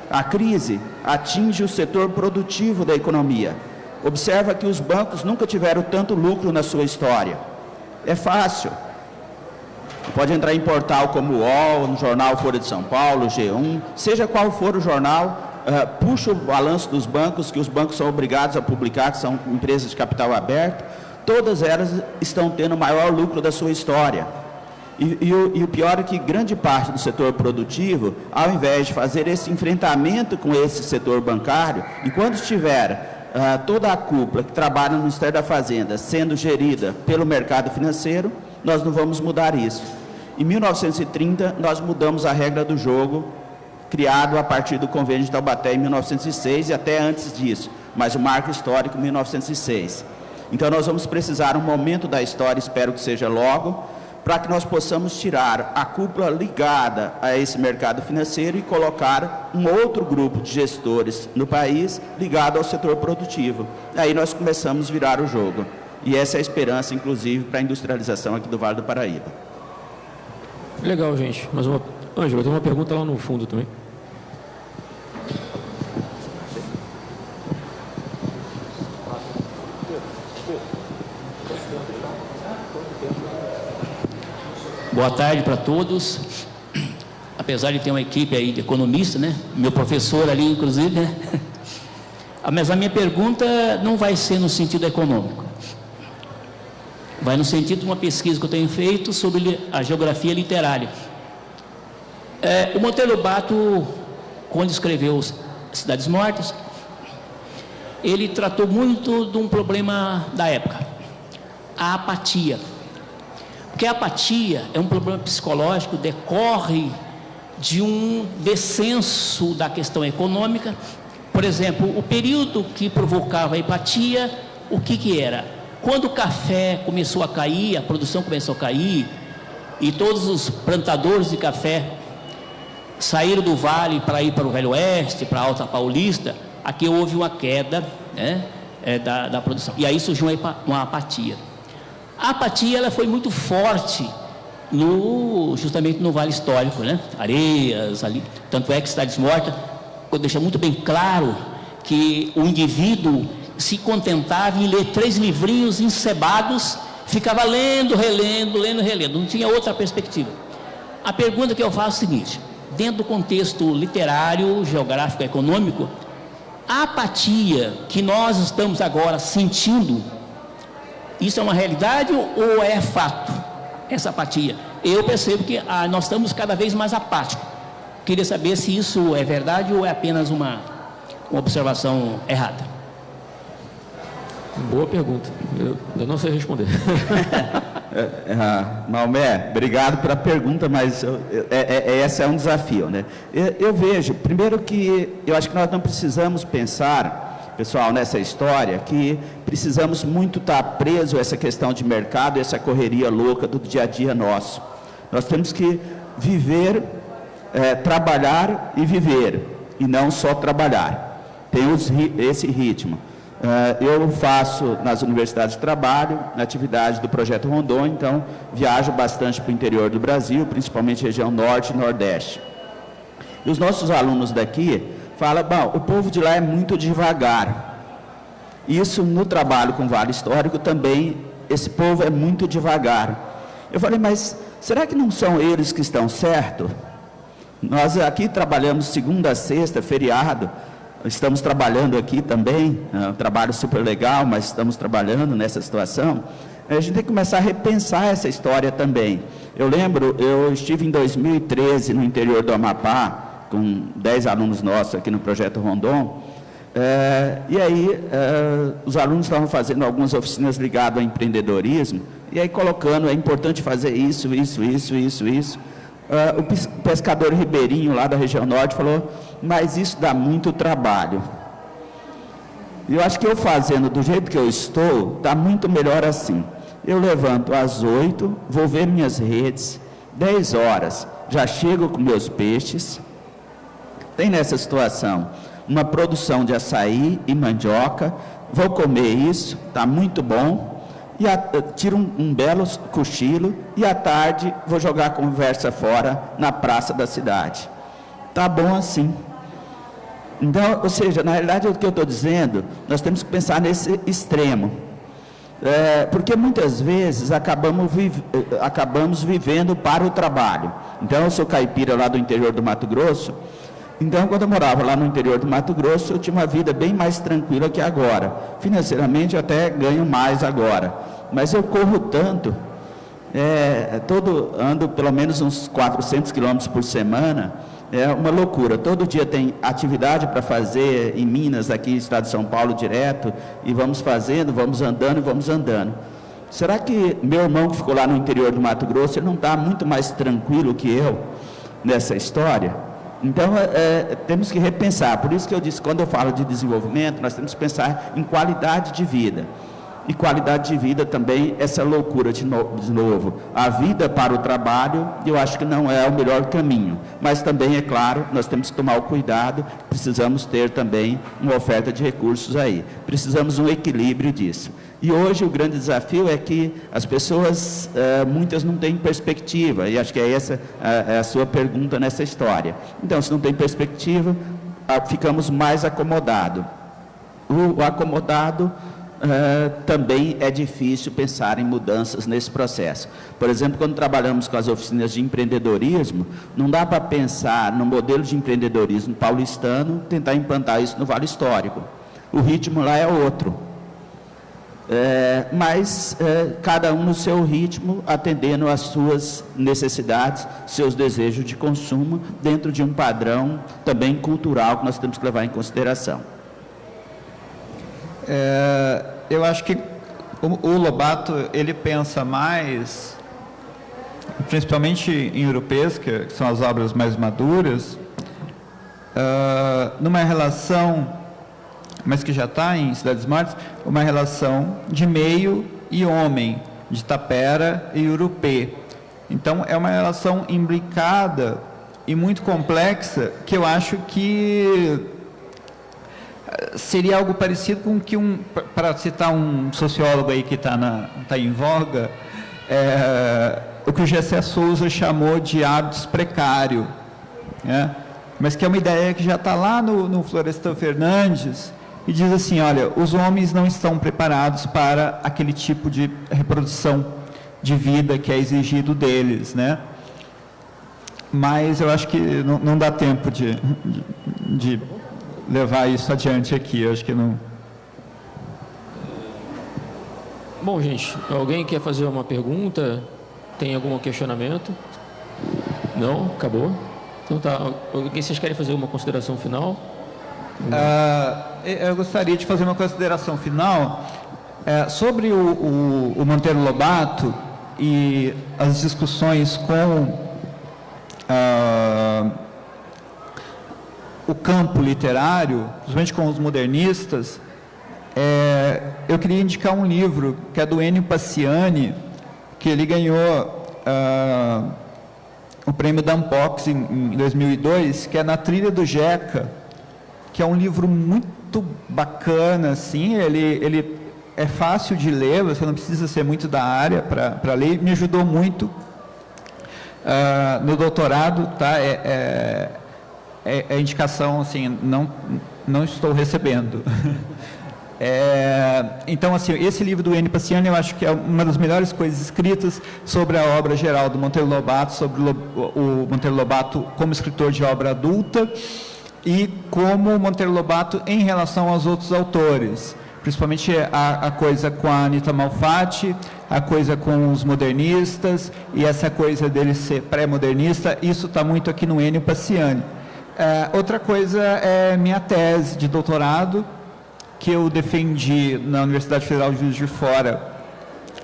A crise atinge o setor produtivo da economia. Observa que os bancos nunca tiveram tanto lucro na sua história. É fácil. Pode entrar em portal como o UOL, no jornal Folha de São Paulo, G1, seja qual for o jornal, puxa o balanço dos bancos, que os bancos são obrigados a publicar, que são empresas de capital aberto, todas elas estão tendo o maior lucro da sua história. E o pior é que grande parte do setor produtivo, ao invés de fazer esse enfrentamento com esse setor bancário, enquanto estiver toda a cúpula que trabalha no Ministério da Fazenda sendo gerida pelo mercado financeiro, nós não vamos mudar isso. Em 1930, nós mudamos a regra do jogo, criado a partir do Convênio de Taubaté em 1906 e até antes disso, mas o marco histórico em 1906. Então nós vamos precisar um momento da história, espero que seja logo, para que nós possamos tirar a cúpula ligada a esse mercado financeiro e colocar um outro grupo de gestores no país ligado ao setor produtivo. Aí nós começamos a virar o jogo. E essa é a esperança, inclusive, para a industrialização aqui do Vale do Paraíba. Legal, gente. Mas Ângela, tem uma pergunta lá no fundo também. Boa tarde para todos. Apesar de ter uma equipe aí de economistas, né? Meu professor ali, inclusive, né? Mas a minha pergunta não vai ser no sentido econômico. Vai no sentido de uma pesquisa que eu tenho feito sobre a geografia literária. O Monteiro Lobato, quando escreveu Cidades Mortas, ele tratou muito de um problema da época, a apatia. Porque a apatia é um problema psicológico, decorre de um descenso da questão econômica. Por exemplo, o período que provocava a apatia, o que era? Quando o café começou a cair, a produção começou a cair, e todos os plantadores de café saíram do vale para ir para o Velho Oeste, para a Alta Paulista, aqui houve uma queda, né, da produção. E aí surgiu uma apatia. A apatia ela foi muito forte justamente no Vale Histórico, né? Areias, ali. Tanto é que Cidades Mortas deixa muito bem claro que o indivíduo se contentava em ler 3 livrinhos encebados, ficava lendo, relendo, não tinha outra perspectiva. A pergunta que eu faço é a seguinte: dentro do contexto literário, geográfico, econômico, a apatia que nós estamos agora sentindo, isso é uma realidade ou é fato, essa apatia? eu percebo que nós estamos cada vez mais apáticos. Queria saber se isso é verdade ou é apenas uma observação errada. Boa pergunta. Eu não sei responder. Maomé, obrigado pela pergunta, mas esse é um desafio, né? Eu vejo, primeiro que eu acho que nós não precisamos pensar, pessoal, nessa história, que precisamos muito estar preso a essa questão de mercado, essa correria louca do dia a dia nosso. Nós temos que viver, trabalhar e viver, e não só trabalhar. Tem esse ritmo. Eu faço nas universidades de trabalho, na atividade do Projeto Rondon, então viajo bastante para o interior do Brasil, principalmente região norte e nordeste. E os nossos alunos daqui falam, bom, o povo de lá é muito devagar. Isso no trabalho com Vale Histórico também, esse povo é muito devagar. Eu falei, mas será que não são eles que estão certos? Nós aqui trabalhamos segunda a sexta, feriado, estamos trabalhando aqui também, um trabalho super legal, mas estamos trabalhando nessa situação. A gente tem que começar a repensar essa história também. Eu lembro, eu estive em 2013 no interior do Amapá, com 10 alunos nossos aqui no Projeto Rondon, e aí os alunos estavam fazendo algumas oficinas ligadas ao empreendedorismo, e aí colocando, é importante fazer isso. O pescador ribeirinho lá da região norte falou, mas isso dá muito trabalho. Eu acho que eu fazendo do jeito que eu estou, está muito melhor assim. Eu levanto às 8, vou ver minhas redes, 10 horas, já chego com meus peixes. Tem nessa situação uma produção de açaí e mandioca, vou comer isso, está muito bom. E tiro um belo cochilo e à tarde vou jogar a conversa fora na praça da cidade. Tá bom assim. Então, ou seja, na realidade o que eu estou dizendo, nós temos que pensar nesse extremo. Porque muitas vezes acabamos vivendo para o trabalho. Então, eu sou caipira lá do interior do Mato Grosso. Então, quando eu morava lá no interior do Mato Grosso, eu tinha uma vida bem mais tranquila que agora. Financeiramente, eu até ganho mais agora. Mas eu corro tanto, ando pelo menos uns 400 quilômetros por semana, é uma loucura. Todo dia tem atividade para fazer em Minas, aqui no estado de São Paulo, direto, e vamos fazendo, vamos andando. Será que meu irmão que ficou lá no interior do Mato Grosso, ele não está muito mais tranquilo que eu nessa história? Então, temos que repensar. Por isso que eu disse, quando eu falo de desenvolvimento, nós temos que pensar em qualidade de vida. E qualidade de vida também, essa loucura de novo. A vida para o trabalho, eu acho que não é o melhor caminho. Mas também, é claro, nós temos que tomar o cuidado, precisamos ter também uma oferta de recursos aí. Precisamos um equilíbrio disso. E hoje o grande desafio é que as pessoas, muitas não têm perspectiva, e acho que essa é a sua pergunta nessa história. Então, se não tem perspectiva, ficamos mais acomodados. O acomodado também é difícil pensar em mudanças nesse processo. Por exemplo, quando trabalhamos com as oficinas de empreendedorismo, não dá para pensar no modelo de empreendedorismo paulistano, tentar implantar isso no Vale Histórico. O ritmo lá é outro. Mas cada um no seu ritmo, atendendo às suas necessidades, seus desejos de consumo, dentro de um padrão também cultural que nós temos que levar em consideração. Eu acho que o Lobato, ele pensa mais, principalmente em Europesca, que são as obras mais maduras, numa relação, mas que já está em Cidades Mortas, uma relação de meio e homem, de Tapera e Urupê. Então, é uma relação imbricada e muito complexa, que eu acho que seria algo parecido com que para citar um sociólogo aí que está em voga, o que o Gessé Souza chamou de hábitos precários, né? Mas que é uma ideia que já está lá no Florestan Fernandes, e diz assim, olha, os homens não estão preparados para aquele tipo de reprodução de vida que é exigido deles, né? Mas eu acho que não dá tempo de levar isso adiante aqui, eu acho que não. Bom, gente, alguém quer fazer uma pergunta? Tem algum questionamento? Não? Acabou? Então tá. Vocês querem fazer uma consideração final? Eu gostaria de fazer uma consideração final sobre o Monteiro Lobato e as discussões com o campo literário, principalmente com os modernistas. Eu queria indicar um livro que é do Ennio Paciani, que ele ganhou o prêmio Dampox em 2002, que é Na Trilha do Jeca, que é um livro muito bacana, assim, ele é fácil de ler, você não precisa ser muito da área para ler, me ajudou muito no doutorado, tá? É indicação, assim, não estou recebendo. Então, assim, esse livro do Ennio Paciani, eu acho que é uma das melhores coisas escritas sobre a obra geral do Monteiro Lobato, sobre o Monteiro Lobato como escritor de obra adulta e como o Monteiro Lobato em relação aos outros autores, principalmente a coisa com a Anita Malfatti, a coisa com os modernistas e essa coisa dele ser pré-modernista. Isso está muito aqui no Ennio Paciani. Outra coisa é minha tese de doutorado, que eu defendi na Universidade Federal de Juiz de Fora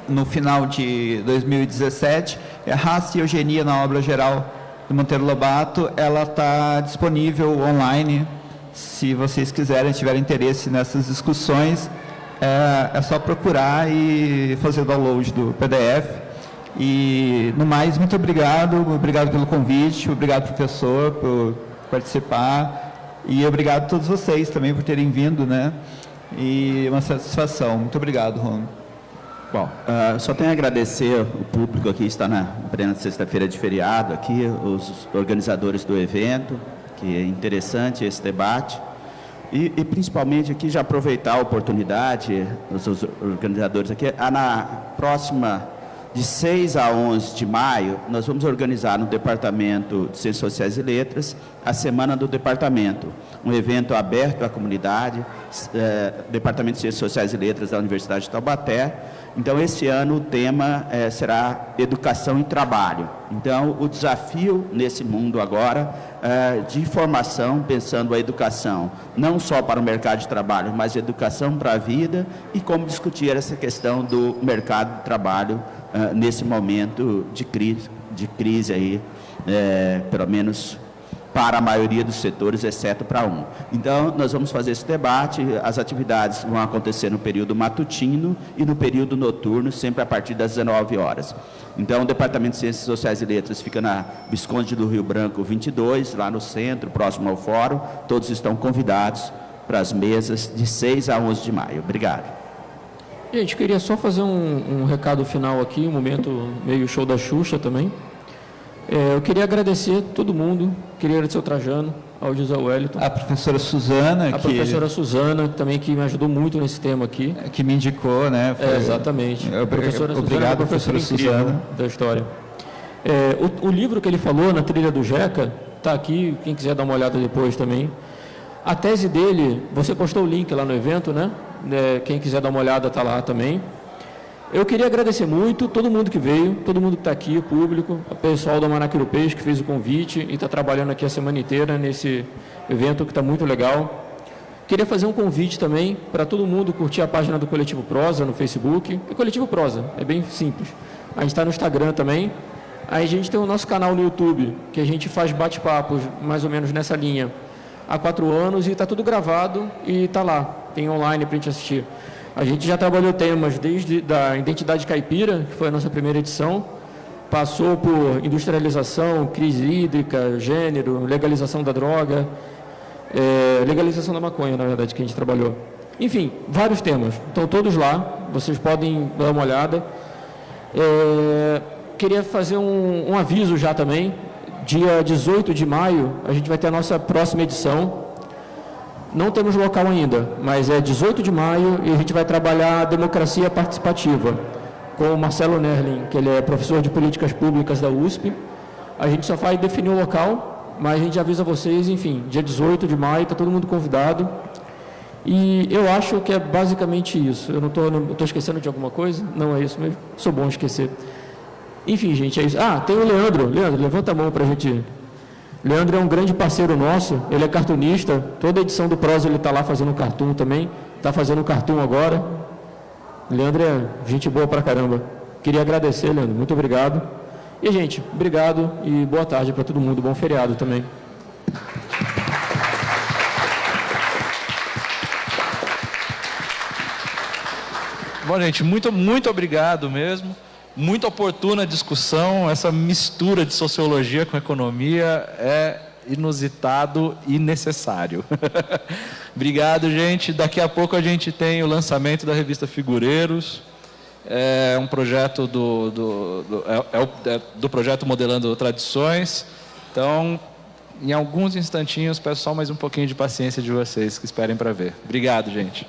no final de 2017, Raça e Eugenia na obra geral do Monteiro Lobato. Ela está disponível online, se vocês quiserem, tiverem interesse nessas discussões, é só procurar e fazer o download do PDF. E, no mais, muito obrigado pelo convite, obrigado, professor, por participar, e obrigado a todos vocês também por terem vindo, né? E uma satisfação. Muito obrigado, Ron. Bom, só tenho a agradecer o público aqui, está na plena sexta-feira de feriado, aqui, os organizadores do evento, que é interessante esse debate, e principalmente aqui já aproveitar a oportunidade, os organizadores aqui, na próxima, de 6 a 11 de maio, nós vamos organizar no Departamento de Ciências Sociais e Letras a Semana do Departamento, um evento aberto à comunidade, Departamento de Ciências Sociais e Letras da Universidade de Taubaté. Então, esse ano o tema será Educação e Trabalho. Então, o desafio nesse mundo agora de formação, pensando a educação, não só para o mercado de trabalho, mas educação para a vida, e como discutir essa questão do mercado de trabalho nesse momento de crise aí, pelo menos para a maioria dos setores, exceto para um. Então, nós vamos fazer esse debate, as atividades vão acontecer no período matutino e no período noturno, sempre a partir das 19 horas. Então, o Departamento de Ciências Sociais e Letras fica na Visconde do Rio Branco 22, lá no centro, próximo ao fórum. Todos estão convidados para as mesas de 6 a 11 de maio. Obrigado. Gente, queria só fazer um recado final aqui, um momento meio show da Xuxa também. Eu queria agradecer todo mundo, queria agradecer ao Trajano, ao José Wellington. A professora Suzana. A professora Suzana, também, que me ajudou muito nesse tema aqui. Que me indicou, né? Exatamente. Obrigado, professora Suzana. Da história. O livro que ele falou, Na Trilha do Jeca, está aqui, quem quiser dar uma olhada depois também. A tese dele, você postou o link lá no evento, né? Quem quiser dar uma olhada está lá também. Eu queria agradecer muito todo mundo que veio, todo mundo que está aqui, o público, o pessoal da Manac Europeias que fez o convite e está trabalhando aqui a semana inteira nesse evento que está muito legal. Queria fazer um convite também para todo mundo curtir a página do Coletivo Prosa no Facebook. É Coletivo Prosa, é bem simples. A gente está no Instagram também. Aí a gente tem o nosso canal no YouTube, que a gente faz bate-papos mais ou menos nessa linha há 4 anos, e está tudo gravado e está lá, tem online para a gente assistir. A gente já trabalhou temas desde da identidade caipira, que foi a nossa primeira edição, passou por industrialização, crise hídrica, gênero, legalização da droga, legalização da maconha, na verdade, que a gente trabalhou. Enfim, vários temas. Estão todos lá, vocês podem dar uma olhada. Queria fazer um aviso já também. Dia 18 de maio, a gente vai ter a nossa próxima edição. Não temos local ainda, mas é 18 de maio e a gente vai trabalhar a democracia participativa com o Marcelo Nerlin, que ele é professor de políticas públicas da USP. A gente só vai definir o local, mas a gente avisa vocês, enfim, dia 18 de maio, está todo mundo convidado. E eu acho que é basicamente isso. Eu não estou esquecendo de alguma coisa? Não é isso mesmo? Sou bom em esquecer. Enfim, gente, é isso. Ah, tem o Leandro. Leandro, levanta a mão para a gente... Leandro é um grande parceiro nosso, ele é cartunista, toda edição do Prosa ele está lá fazendo um cartoon também, está fazendo um cartoon agora. Leandro é gente boa pra caramba. Queria agradecer, Leandro, muito obrigado. E, gente, obrigado e boa tarde para todo mundo, bom feriado também. Bom, gente, muito obrigado mesmo. Muito oportuna a discussão. Essa mistura de sociologia com economia é inusitado e necessário. Obrigado, gente. Daqui a pouco a gente tem o lançamento da revista Figureiros. É um projeto do projeto Modelando Tradições. Então, em alguns instantinhos, peço só mais um pouquinho de paciência de vocês que esperem para ver. Obrigado, gente.